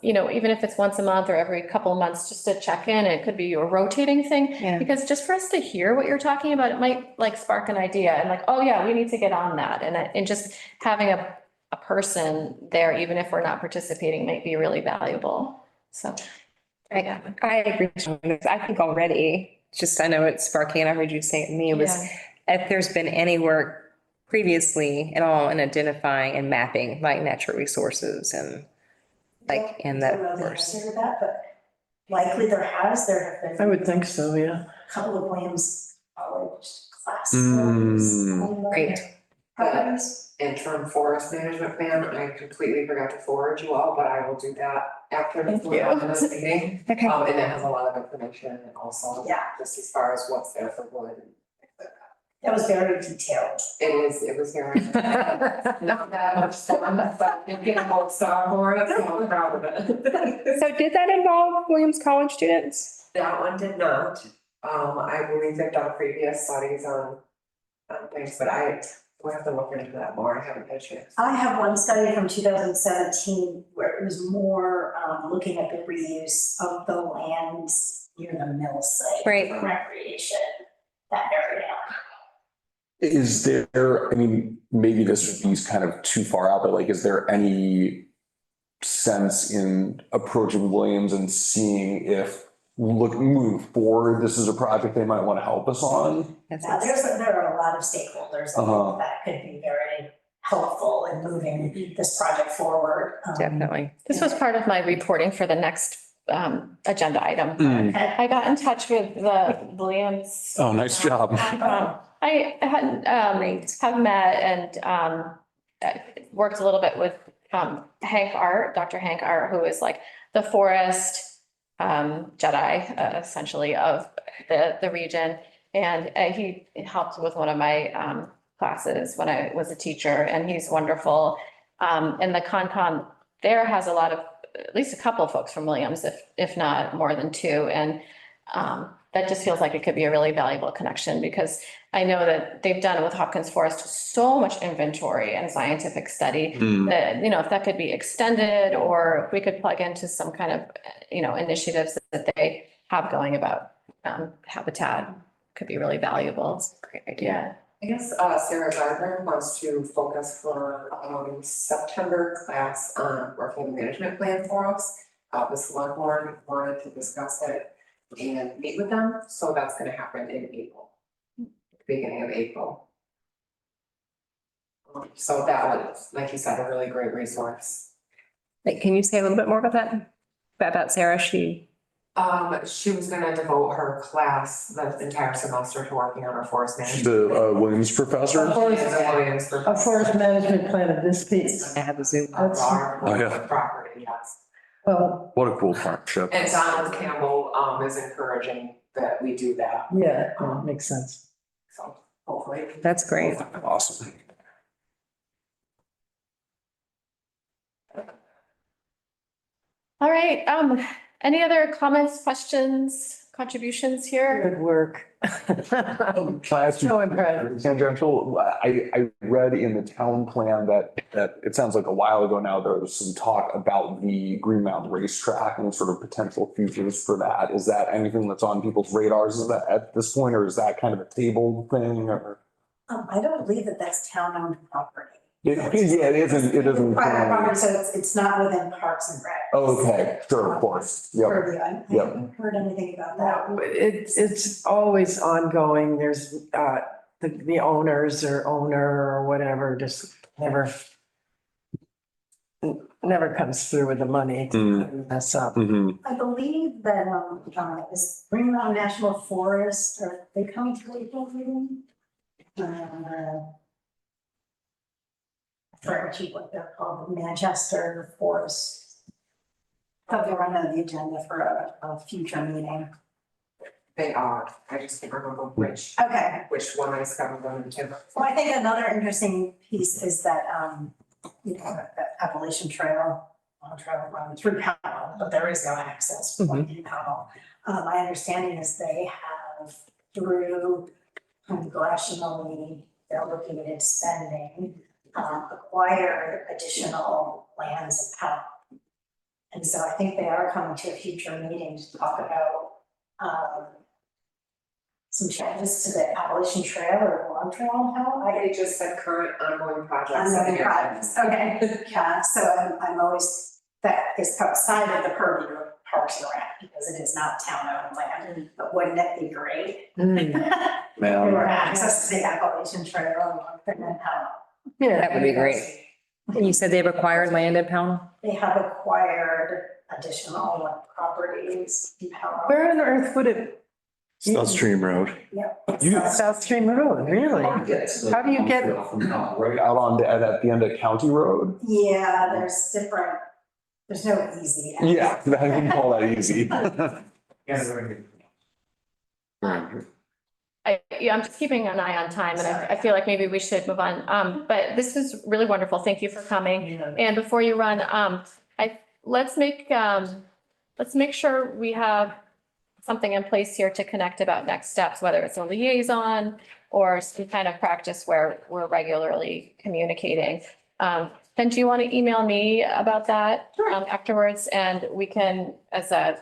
even if it's once a month or every couple of months, just to check in, it could be a rotating thing. Yeah. Because just for us to hear what you're talking about, it might like spark an idea and like, oh yeah, we need to get on that. And just having a person there, even if we're not participating, might be really valuable. So. Yeah. I agree. I think already, I know it's sparking and I heard you say it to me, if there's been any work previously at all in identifying and mapping like natural resources and in that I don't know the forest. answer to that, but likely there have been. I would think so, yeah. A couple of Williams College Mm. Great. programs. Interim forest management plan, I completely forgot to forward you all, but I will do that after Thank we're you. done this meeting. Okay. And it has a lot of information and also Yeah. just as far as what's there for wood and things like that. That was very detailed. It was very, not that much fun, but you get a whole star for it, so I'm proud of it. So did that involve Williams College students? That one did not. I believe they've done previous studies on things, but we'll have to look into that more. I haven't had a chance. I have one study from 2017 where it was more looking at the reuse of the lands near the mill site. Right. For recreation, that area. Is there, I mean, maybe this is kind of too far out, but like, is there any sense in approaching Williams and seeing if moving forward, this is a project they might want to help us on? Now, there are a lot of stakeholders that could be very helpful in moving this project forward. Definitely. This was part of my reporting for the next agenda item. I got in touch with the Williams. Oh, nice job. I hadn't have met and worked a little bit with Hank Art, Dr. Hank Art, who is like the forest Jedi essentially of the region. And he helped with one of my classes when I was a teacher, and he's wonderful. And the Concom there has a lot of, at least a couple of folks from Williams, if not more than two. And that just feels like it could be a really valuable connection, because I know that they've done it with Hopkins Forest, so much inventory and scientific study that, if that could be extended, or if we could plug into some kind of, initiatives that they have going about habitat, could be really valuable. Great idea. I guess Sarah Gardner wants to focus for September class on working the management plan for us. The select board wanted to discuss it and meet with them, so that's gonna happen in April, beginning of April. So that was, like you said, a really great resource. Like, can you say a little bit more about that? About Sarah? She was gonna devote her class the entire semester to working on her forest management. The Williams professor? Williams for. A forest management plan of this piece. I have a Zoom. Of our Oh, yeah. property, yes. Well, What a cool partnership. And Donald Campbell, is encouraging that we do that, yeah, makes sense. so hopefully. That's great. Awesome. All right, any other comments, questions, contributions here? Good work. Can I ask you So impressed. tangential? I read in the town plan that it sounds like a while ago now, there was some talk about the Green Mountain Racetrack and sort of potential futures for that. Is that anything that's on people's radars is that at this point, or is that kind of a table thing or? I don't believe that that's town-owned property. Yeah, it isn't. Private property, so it's not within Parks and Rec. Okay, sure, of course. Yep. Purview. I Yep. haven't heard anything about that. It's always ongoing. There's, the owners or owner or whatever, just never comes through with the money to mess up. Mhm. I believe that, is Green Mountain National Forest, are they coming to the April meeting? I forget what they're called, Manchester Forest. Thought they were on the agenda for a future meeting. They are, I just can't remember which one I scheduled them to. Well, I think another interesting piece is that, the Appalachian Trail, run through Powell, but there is no access point in Powell. My understanding is they have through congressionally allocated spending, acquired additional lands in Powell. And so I think they are coming to a future meeting to talk about, some changes to the Appalachian Trail or Long Trail in Powell. They just said current ongoing projects. Ongoing projects, okay, yeah, so I'm always, that is outside of the purview of Parks and Rec, because it is not town-owned land, but wouldn't it be great? Man. For access to the Appalachian Trail and Long Trail in Powell. Yeah, That would be great. And you said they've acquired land in Pownell? They have acquired additional properties in Powell. where on earth would it? South Stream Road. South Stream Road, really? How do you get? Right out on at the end of County Road? Yeah, there's no easy. access. Yeah, I wouldn't call that easy. I'm just keeping an eye on time and I feel like maybe we should move on. But this is really wonderful. Thank you for coming. And before you run, let's make sure we have something in place here to connect about next steps, whether it's a liaison or some kind of practice where we're regularly communicating. Then do you want to email me about that afterwards? And we can, as a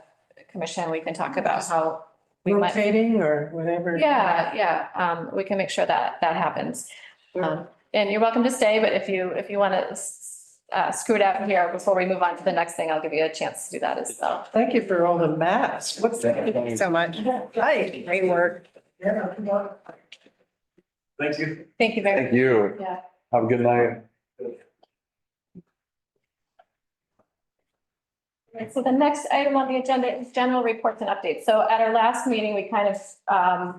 commission, we can talk about how we might. Rotating or whatever? Yeah. We can make sure that happens. And you're welcome to stay, but if you want to scoot out here before we move on to the next thing, I'll give you a chance to do that as well. Thank you for all the maps. What's that? Thank you so much. Right. Great work. Thank you. Thank you very much. Thank you. Yeah. Have a good night. Right, so the next item on the agenda is general reports and updates. So at our last meeting, we kind of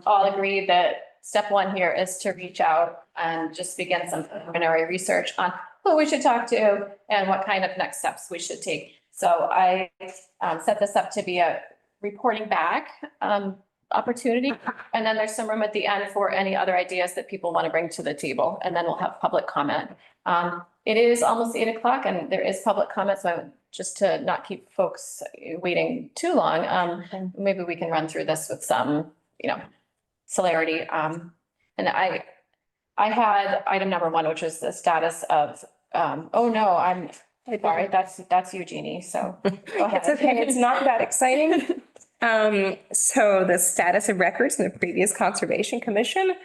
all agreed that step one here is to reach out and just begin some preliminary research on who we should talk to and what kind of next steps we should take. So I set this up to be a reporting back opportunity. And then there's some room at the end for any other ideas that people want to bring to the table. And then we'll have public comment. It is almost 8 o'clock and there is public comment. So just to not keep folks waiting too long, maybe we can run through this with some, celerity. And I had item number 1, which was the status of, oh no, I'm sorry, that's you, Jeannie. So go ahead. It's okay. It's not that exciting. So the status of records in the previous Conservation Commission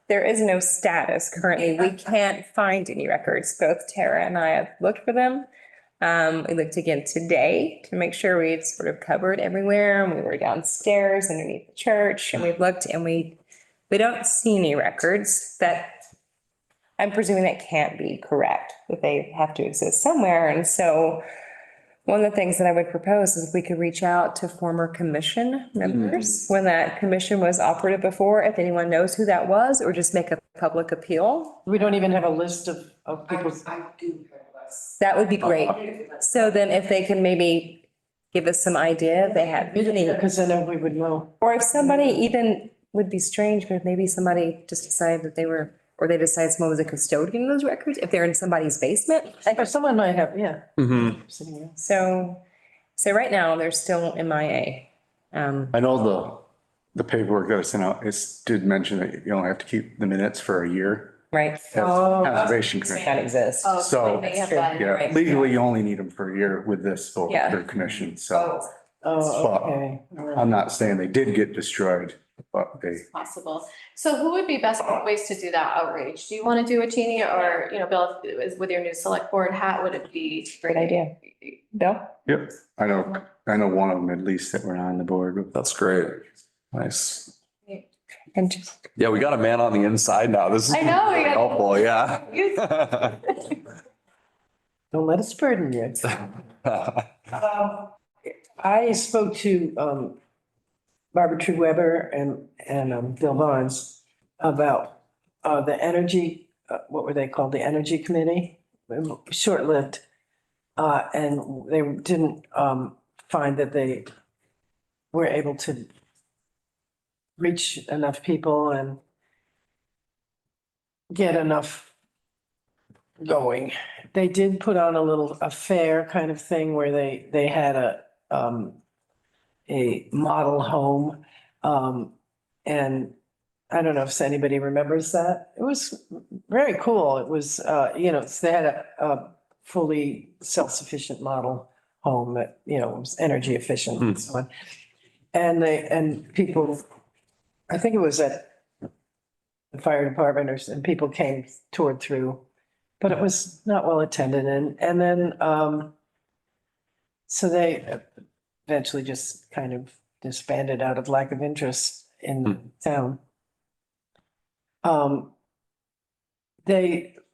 there is no status currently. We can't find any records. Both Tara and I have looked for them. We looked again today to make sure we've sort of covered everywhere. And we were downstairs underneath the church and we've looked and we don't see any records that I'm presuming that can't be correct, that they have to exist somewhere. And so one of the things that I would propose is if we could reach out to former commission members when that commission was operative before, if anyone knows who that was, or just make a public appeal. We don't even have a list of people. I do have less. That would be great. So then if they can maybe give us some idea, if they have any, Because then we would know. or if somebody even would be strange, but if maybe somebody just decided that they were, or they decided someone was a custodian of those records, if they're in somebody's basement. Or someone might have, yeah. Mhm. So right now, they're still MIA. I know the paperwork that I sent out, did mention that you only have to keep the minutes for a year. Right. As Oh. Conservation Commission. That exists. Oh, So, they have true. that, Yeah, right. legally, you only need them for a year with this Yeah. for commission, so Oh, okay. All right. I'm not saying they did get destroyed, but they, Possible. So who would be best ways to do that outreach? Do you want to do it, Jeannie, or, you know, Bill, with your new select board hat, would it be? Great idea. Bill? yep, I know one of them at least that were on the board with. That's great. Nice. And just, Yeah, we got a man on the inside now. This is I know, we really got- helpful, yeah. Don't let us burden you. I spoke to Barbara True Weber and Bill Barnes about the energy, what were they called? The Energy Committee, short-lived. And they didn't find that they were able to reach enough people and get enough going. They did put on a fair kind of thing where they had a model home. And I don't know if anybody remembers that. It was very cool. It was, they had a fully self-sufficient model home that, was energy efficient and so on. And people, I think it was at the fire department and people came, toured through, but it was not well attended. And then, so they eventually just kind of disbanded out of lack of interest in the town.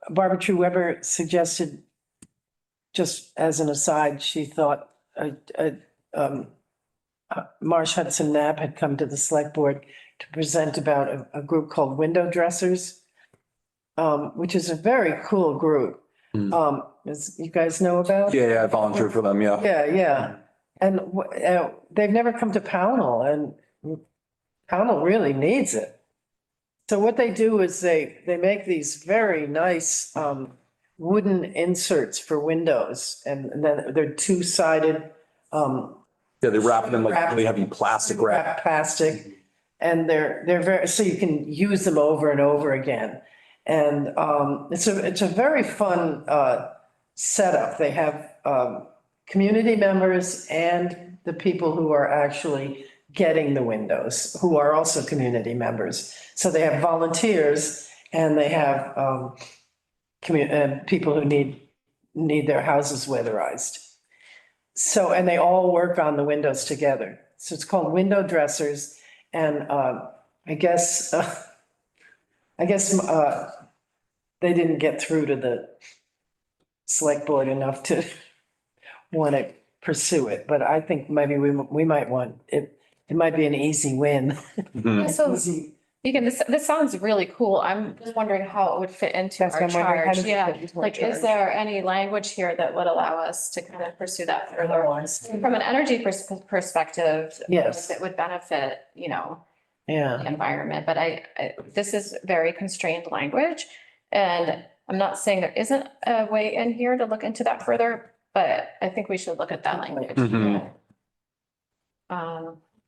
Barbara True Weber suggested, just as an aside, she thought Marsh Hudson Knapp had come to the select board to present about a group called Window Dressers, which is a very cool group. As you guys know about? Yeah, I volunteered for them, yeah. Yeah. And they've never come to Pownell, and Pownell really needs it. So what they do is they make these very nice wooden inserts for windows, and then they're two-sided Yeah, they wrap it in like really heavy plastic wrap. wrap plastic, and they're very, so you can use them over and over again. And it's a very fun setup. They have community members and the people who are actually getting the windows, who are also community members. So they have volunteers and they have people who need their houses weatherized. So, and they all work on the windows together. So it's called Window Dressers. And I guess they didn't get through to the select board enough to want to pursue it, but I think maybe we might want it. It might be an easy win. Yeah, so, Megan, this sounds really cool. I'm just wondering how it would fit into That's our what I'm wondering, how charge. does it Yeah, fit into our like, is charge? there any language here that would allow us to kind of pursue that further? From an energy perspective. Yes. It would benefit, the Yeah, environment, but this is very constrained language. And I'm not saying there isn't a way in here to look into that further, but I think we should look at that language. Mhm.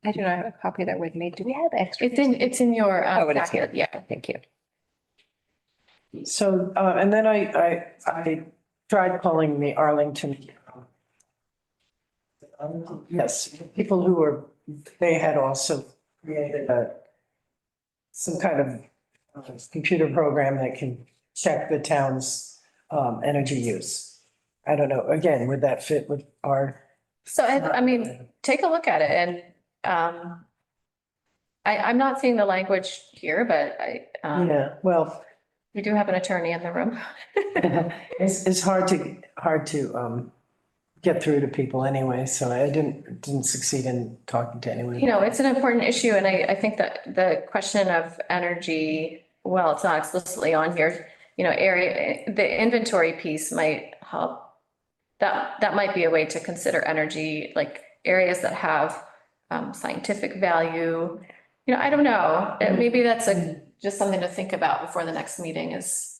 I do not have a copy of that with me. Do we have extra? It's in your. Oh, it is here. packet, Yeah. Thank you. so, and then I tried calling the Arlington. Yes, people who were, they had also created some kind of computer program that can check the town's energy use. I don't know, again, would that fit with our? So I mean, take a look at it and I'm not seeing the language here, but Yeah, well, We do have an attorney in the room. It's hard to get through to people anyway, so I didn't succeed in talking to anyone. You know, it's an important issue, and I think that the question of energy, well, it's not explicitly on here, you know, the inventory piece might help. That might be a way to consider energy, like areas that have scientific value. You know, I don't know, maybe that's just something to think about before the next meeting is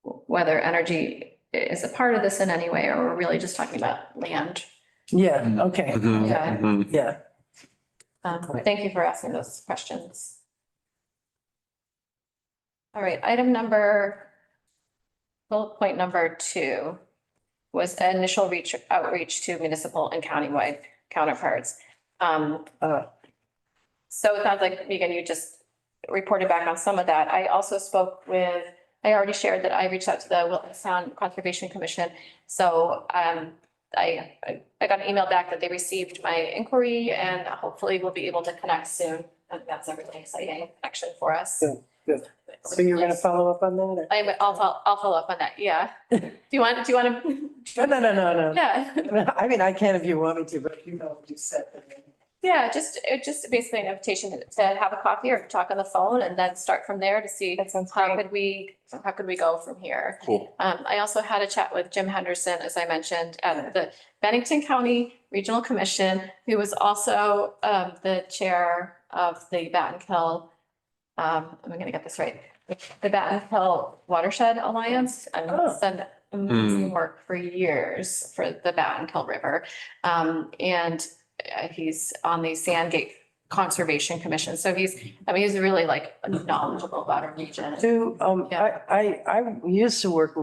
whether energy is a part of this in any way, or we're really just talking about land. Yeah, okay, Yeah. Mhm. yeah. Thank you for asking those questions. All right, bullet point number 2 was initial outreach to municipal and countywide counterparts. So it sounds like, Megan, you just reported back on some of that. I also I already shared that I reached out to the Wilton Sound Conservation Commission. So I got an email back that they received my inquiry, and hopefully we'll be able to connect soon. And that's a really exciting connection for us. Good. So you're gonna follow up on that, or? I'll follow up on that, yeah. Do you want to? No. Yeah. I mean, I can if you want me to, but you know what you said. Yeah, just basically an invitation to have a coffee or talk on the phone, and then start from there to see That sounds how great. could we go from here. Cool. I also had a chat with Jim Henderson, as I mentioned, at the Bennington County Regional Commission, who was also the chair of the Batten Hill. I'm gonna get this right. The Batten Hill Watershed Alliance. Oh. Done amazing work for years for the Batten Hill River. And he's on the Sandgate Conservation Commission. So he's really like knowledgeable about our region. I used to work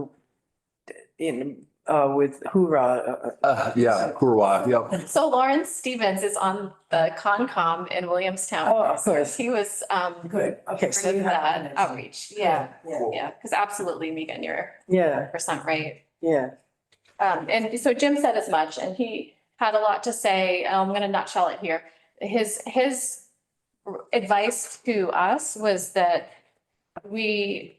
with Hoorah. Yeah, Kurwa, yep. So Lawrence Stevens is on the Concom in Williamstown. Oh, of course. He was Good, okay. So for you have that outreach. Yeah, Yeah, yeah, because absolutely, Megan, you're yeah, 100% right. yeah. And so Jim said as much, and he had a lot to say. I'm going to nutshell it here. His advice to us was that we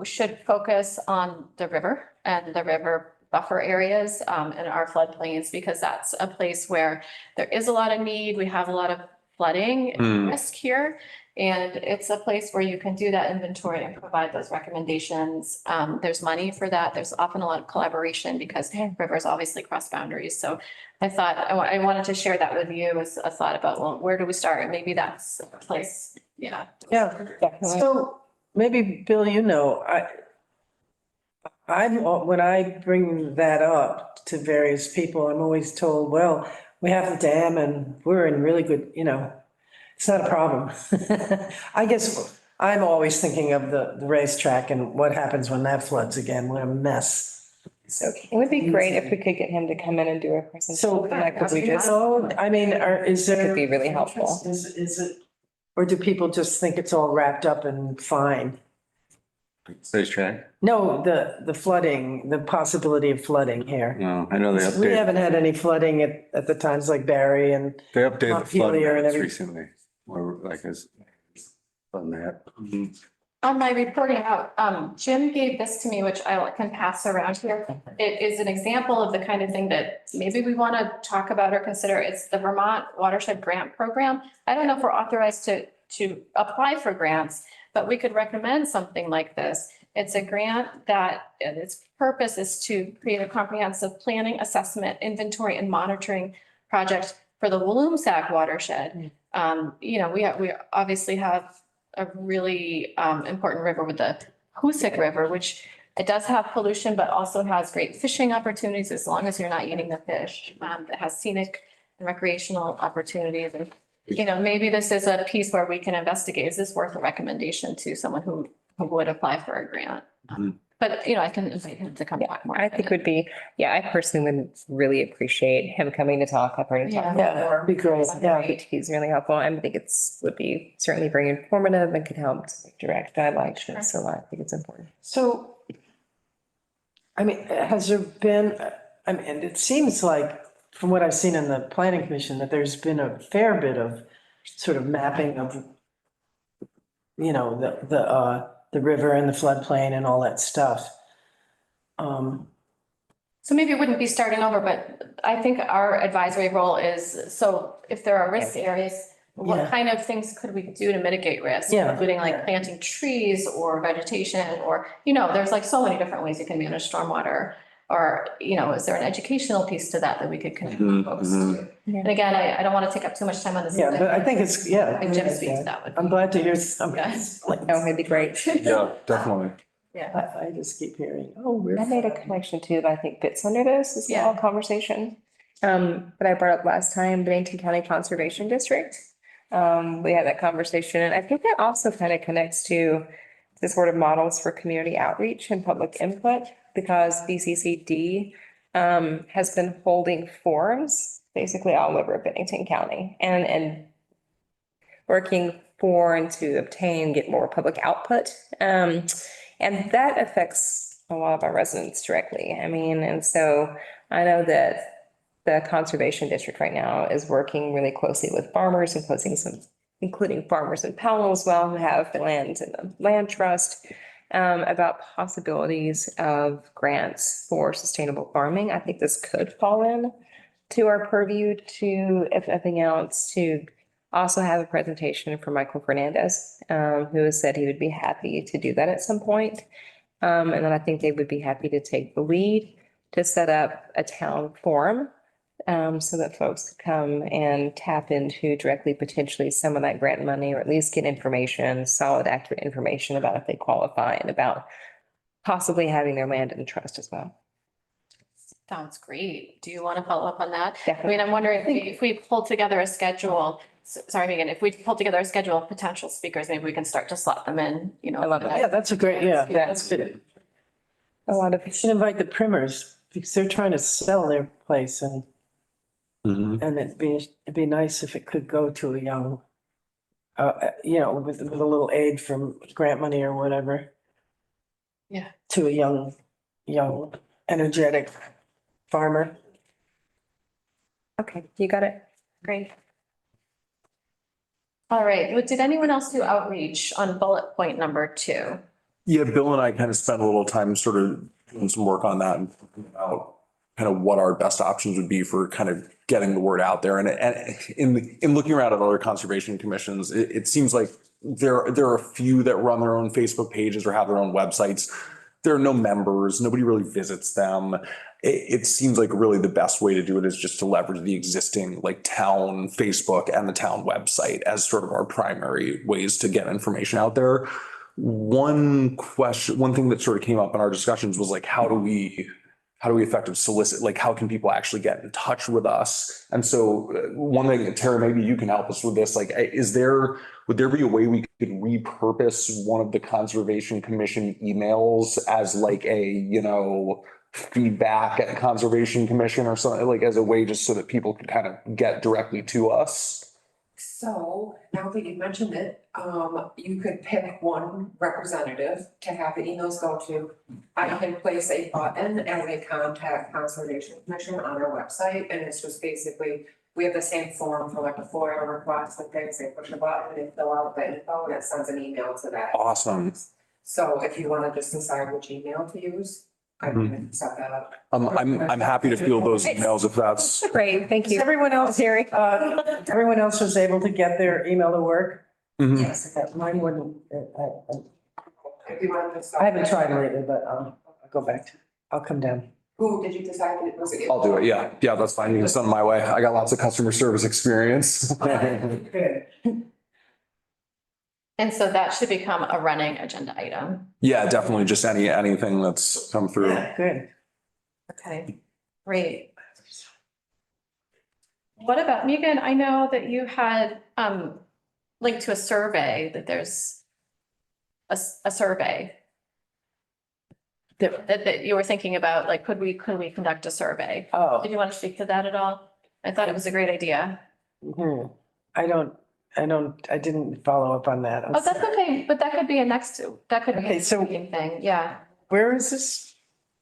should focus on the river and the river buffer areas in our floodplains, because that's a place where there is a lot of need. We have a lot of flooding risk here. And it's a place where you can do that inventory and provide those recommendations. There's money for that. There's often a lot of collaboration because rivers obviously cross boundaries. So I thought I wanted to share that with you as a thought about, well, where do we start? And maybe that's a place. Yeah. Yeah, so maybe, Bill, you know, when I bring that up to various people, I'm always told, well, we have the dam and we're in really good, you know, it's not a problem. I guess I'm always thinking of the racetrack and what happens when that floods again, what a mess. So it would be great if we could get him to come in and do a presentation. So, Like, could we just, I mean, is there? Could be really helpful. Is it, or do people just think it's all wrapped up and fine? Stage track? No, the flooding, the possibility of flooding here. No, I know they We updated, haven't had any flooding at the times like Barry and, they updated the flood Montpelier and maps everything. recently. Or like as on that. On my reporting out, Jim gave this to me, which I can pass around here. It is an example of the kind of thing that maybe we want to talk about or consider. It's the Vermont Watershed Grant Program. I don't know if we're authorized to apply for grants, but we could recommend something like this. It's a grant that its purpose is to create a comprehensive planning, assessment, inventory, and monitoring project for the Walloomsac watershed. You know, we obviously have a really important river with the Hoosick River, which it does have pollution, but also has great fishing opportunities as long as you're not eating the fish. It has scenic and recreational opportunities. And, you know, maybe this is a piece where we can investigate, is this worth a recommendation to someone who would apply for a grant? But, you know, I can invite him to come back more. I think would be, yeah, I personally would really appreciate him coming to talk. I've heard him talk. yeah, it'd be great, yeah. He's really helpful. I think would be certainly very informative and could help to direct. I like this a lot. I think it's important. So, I mean, has there been, I mean, it seems like, from what I've seen in the planning commission, that there's been a fair bit of sort of mapping of, you know, the river and the floodplain and all that stuff. So maybe it wouldn't be starting over, but I think our advisory role is, so if there are risk areas, Yeah. what kind of things could we do to mitigate risk? Yeah. Including like planting trees or vegetation, or, there's like so many different ways you can manage stormwater. Or, is there an educational piece to that we could connect folks to? And again, I don't want to take up too much time on this. Yeah, but I think it's, yeah. If Jim speaks to that would I'm be. glad to hear some. Yeah. No, it'd be great. Yeah, definitely. Yeah. I just keep hearing, oh, we're. I made a connection too that I think fits under this as well, Yeah. conversation. That I brought up last time, Bennington County Conservation District. We had that conversation, and I think that also kind of connects to the sort of models for community outreach and public input, because BCCD has been holding forums basically all over Bennington County and working for and to obtain, get more public output. And that affects a lot of our residents directly. I mean, and so I know that the Conservation District right now is working really closely with farmers and including farmers in Powell as well, who have land in the land trust, about possibilities of grants for sustainable farming. I think this could fall in to our purview to, if nothing else, to also have a presentation from Michael Fernandez, who has said he would be happy to do that at some point. And then I think they would be happy to take the lead to set up a town forum, so that folks could come and tap into directly potentially some of that grant money, or at least get information, solid, accurate information about if they qualify and about possibly having their land in trust as well. Sounds great. Do you want to follow up on that? I Definitely. mean, I'm wondering if we pull together a schedule, sorry, Megan, if we pull together a schedule of potential speakers, maybe we can start to slot them in, I love that. Yeah, that's a great, yeah, that's good. A lot of, We should invite the Primers because they're trying to sell their place and it'd be nice if it could go to a young, with a little aid from grant money or whatever. Yeah. To a young, energetic farmer. okay, you got it. Great. All right. Well, did anyone else do outreach on bullet point number 2? Yeah, Bill and I kind of spent a little time sort of doing some work on that and thinking about kind of what our best options would be for kind of getting the word out there. And in looking around at other conservation commissions, it seems like there are a few that run their own Facebook pages or have their own websites. There are no members, nobody really visits them. It seems like really the best way to do it is just to leverage the existing like town Facebook and the town website as sort of our primary ways to get information out there. One thing that sort of came up in our discussions was like, how do we effectively solicit, like how can people actually get in touch with us? And so one thing, Tara, maybe you can help us with this, like, would there be a way we could repurpose one of the Conservation Commission emails as like a, feedback at Conservation Commission or something, like as a way just so that people could kind of get directly to us? So now that you mentioned it, you could pick one representative to have the emails go to. I can place a button as a contact Conservation Commission on our website, and it's just basically, we have the same form for like a FOIA request and things. They push a button, they fill out the info, and it sends an email to that. Awesome. So if you want to just decide which email to use, I can set that up. I'm happy to field those emails if that's. Great, thank Is you. everyone else Terry. everyone else was able to get their email to work? Mhm. Yes. Mine wouldn't, If you want to. I haven't tried lately, but I'll go back to, I'll come down. Who did you decide? Was it? I'll do it. Yeah. Yeah, that's fine. You can send them my way. I got lots of customer service experience. Good. And so that should become a running agenda item. Yeah, definitely. Just anything that's come through. Yeah, good. Okay, great. What about Megan? I know that you had linked to a survey, that there's a survey that you were thinking about, like, could we conduct a survey? Oh, Did you want to speak to that at all? I thought it was a great idea. I didn't follow up on that. I'm Oh, that's sorry. okay, but that could be Okay, a so- meeting thing, yeah. Where is this?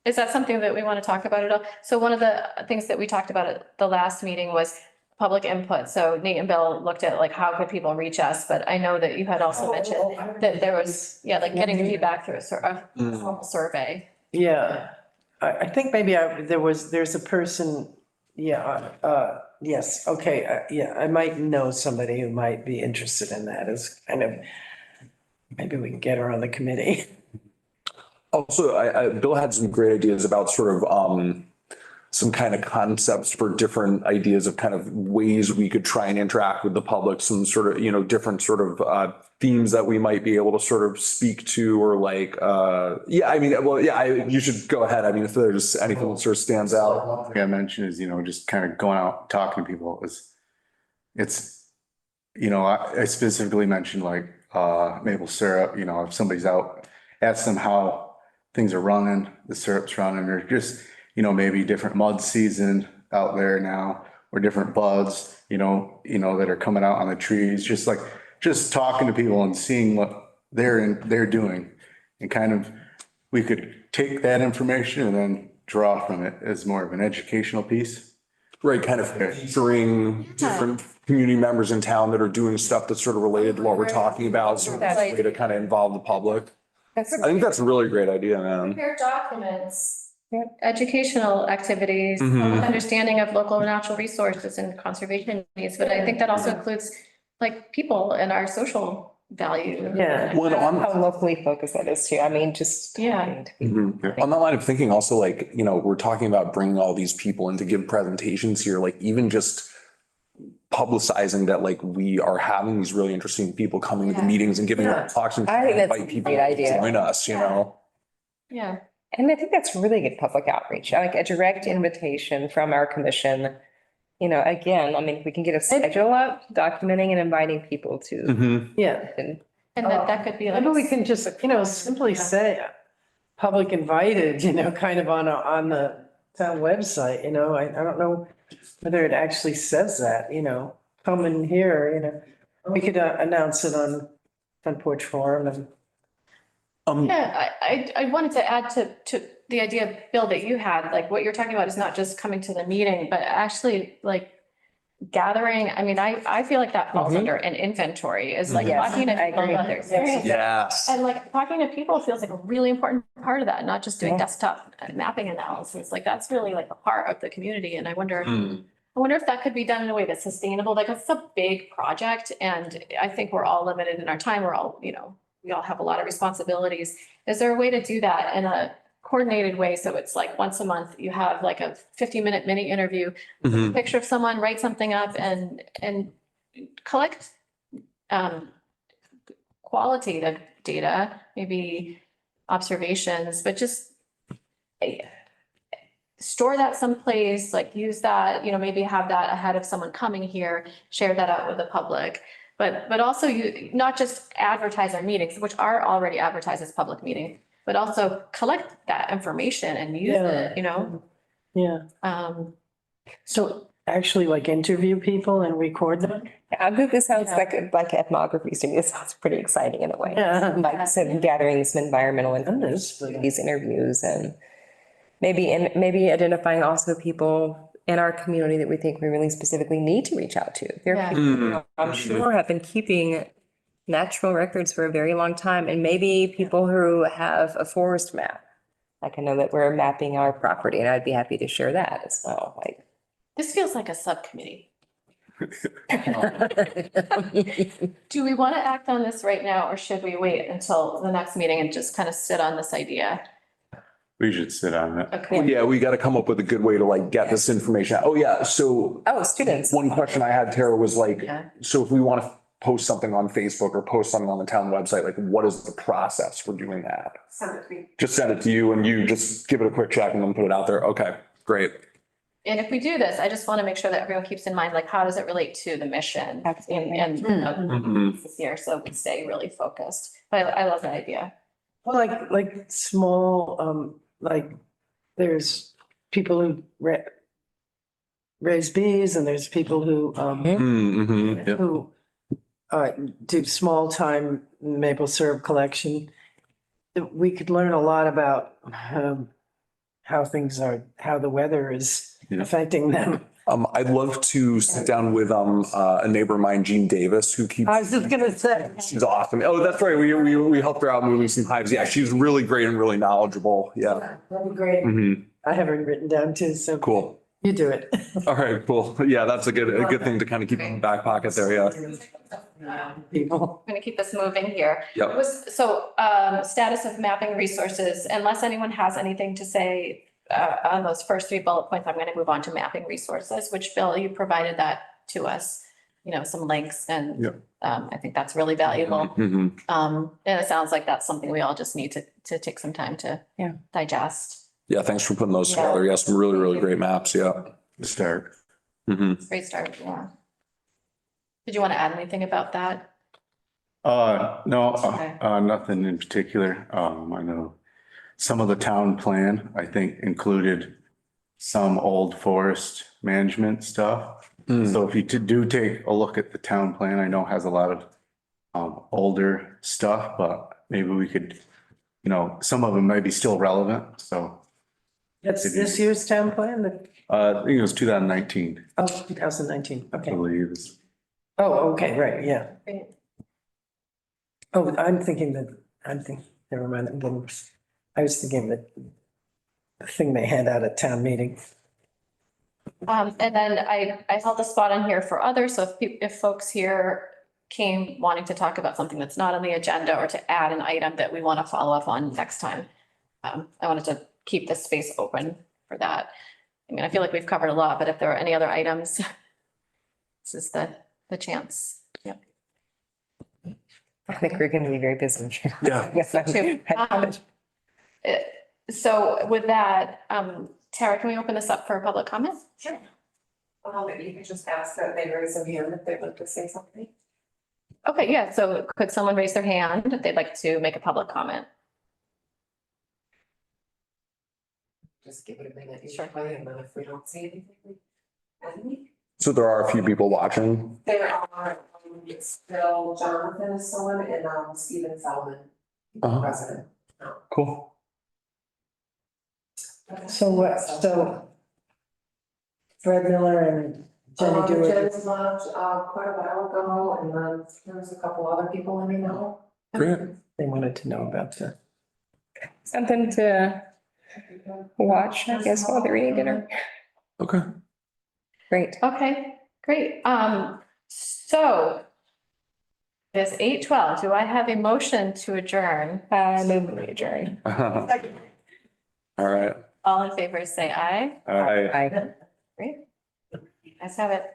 Is that something that we want to talk about at all? So one of the things that we talked about at the last meeting was public input. So Nate and Bill looked at like, how could people reach us? But I know that you had also mentioned that there was, yeah, like getting feedback through a formal survey. Yeah, I think maybe there's a person, yeah, yes, okay, yeah, I might know somebody who might be interested in that as kind of, maybe we can get her on the committee. Also, Bill had some great ideas about sort of, some kind of concepts for different ideas of kind of ways we could try and interact with the public, some sort of, different sort of, themes that we might be able to sort of speak to or like, yeah, I mean, well, yeah, you should go ahead. I mean, if there's anything that sort of stands out. One thing I mentioned is, just kind of going out, talking to people I specifically mentioned like, maple syrup, if somebody's out, ask them how things are running, the syrup's running, or just, maybe different mud season out there now, or different buds, that are coming out on the trees, just talking to people and seeing what they're doing. And kind of, we could take that information and then draw from it as more of an educational piece. Right, kind of featuring different community members in town that are doing stuff that's sort of related to what we're talking about, sort of a way to kind of involve the public. I think that's a really great idea, man. Prepare documents, educational activities, Mhm. understanding of local natural resources and conservation needs. But I think that also includes like people and our social value. Yeah. Well, How locally focused that is too. I mean, just. Yeah. talking to people. Mhm. On that line of thinking, also like, we're talking about bringing all these people in to give presentations here, like even just publicizing that like we are having these really interesting people coming to the Yeah. meetings and giving Yeah. them talks and I think that's invite a people great to idea. join us, Yeah. And I think that's really good public outreach, like a direct invitation from our commission. Again, I mean, if we can get a schedule up, documenting and inviting people to. Mhm. Yeah, and And that could be like. maybe we can just, simply say, public invited, kind of on the town website, I don't know whether it actually says that, come in here, we could announce it on Front Porch Forum and. Yeah, I wanted to add to the idea, Bill, that you had, like what you're talking about is not just coming to the meeting, but actually like gathering. I mean, I feel like that falls under an inventory is like Yes, talking to I people agree. about their experience. Yes. And like talking to people feels like a really important part of that, not just doing Yeah. desktop mapping analysis. Like that's really like a part of the community. And I wonder Mm. if that could be done in a way that's sustainable. Like it's a big project and I think we're all limited in our time. We're all, we all have a lot of responsibilities. Is there a way to do that in a coordinated way? So it's like once a month, you have like a 50-minute mini interview, Mhm. picture of someone, write something up and collect qualitative data, maybe observations, but just store that someplace, like use that, maybe have that ahead of someone coming here, share that out with the public. But also you, not just advertise our meetings, which are already advertised as public meeting, but also collect that information and use it, Yeah, so actually like interview people and record them? I think this sounds like ethnography to me. It sounds pretty exciting in a way. Yeah. Like I said, gathering some environmental It is, but- information, these interviews and maybe identifying also people in our community that we think we really specifically need to reach out to. There are Yeah. people who I'm sure have been keeping natural records for a very long time, and maybe people who have a forest map. Like I know that we're mapping our property and I'd be happy to share that as well, like. This feels like a subcommittee. Do we want to act on this right now or should we wait until the next meeting and just kind of sit on this idea? We should sit on it. Okay. Yeah, we got to come up with a good way to like get this information out. Oh, yeah. So Oh, students. one question I had, Tara, was like, Yeah. so if we want to post something on Facebook or post something on the town website, like what is the process for doing that? Send it to me. Just send it to you and you just give it a quick check and then put it out there. Okay, great. And if we do this, I just want to make sure that everyone keeps in mind, like, how does it relate to the mission? Absolutely. And Mhm. this year, so we stay really focused. But I love that idea. Well, like small, like there's people who raise bees and there's people who, Mhm. Yep. who do small time maple syrup collection. We could learn a lot about how things are, how the weather is Yeah. affecting them. I'd love to sit down with, a neighbor of mine, Jean Davis, who keeps. I was just gonna say. She's awesome. Oh, that's right. We helped her out moving some hives. Yeah, she's really great and really knowledgeable. Yeah. That'd be great. Mhm. I have it written down too, so Cool. you do it. All right, cool. Yeah, that's a good thing to kind of keep in the back pocket there. Yeah. People. I'm gonna keep this moving here. Yep. Status of mapping resources, unless anyone has anything to say on those first 3 bullet points, I'm gonna move on to mapping resources, which Bill, you provided that to us, some links and Yep. I think that's really valuable. Mhm. And it sounds like that's something we all just need to take some time to digest. Yeah, thanks for putting those together. Yeah, some really great maps. Yeah. Start. Mhm. Great start, yeah. Did you want to add anything about that? No, Okay. nothing in particular. I know some of the town plan, I think, included some old forest management stuff. Mm. So if you do take a look at the town plan, I know it has a lot of older stuff, but maybe we could, some of them may be still relevant, so. That's this year's town plan, I think it was 2019, 2019, I okay. believe. Oh, okay, right, yeah. Great. Oh, never mind, I was thinking that the thing they had out at town meeting. And then I held a spot in here for others, so if folks here came wanting to talk about something that's not on the agenda or to add an item that we want to follow up on next time, I wanted to keep this space open for that. I mean, I feel like we've covered a lot, but if there are any other items, this is the chance. Yeah. I think we're going to be very busy. Yeah. Yes, I Too. So with that, Tara, can we open this up for public comment? Sure. You could just ask that they raise their hand if they'd like to say something. Okay, yeah, so could someone raise their hand if they'd like to make a public comment? Just give it a minute. Sure. And then if we don't see anything. So there are a few people watching. There are, it's Bill Jonathan is someone and Stephen Feldman, Uh-huh. president. Cool. So Fred Miller and Jenny Dewar. Jen's left quite a while ago, and then there's a couple other people I know. Great. They wanted to know about the. Something to watch, I guess, while they're eating dinner. Okay. Great. Okay, great. So it's 8:12. Do I have a motion to adjourn? Move to adjourn. All right. All in favor, say aye. All right. Bye. Great. Let's have it.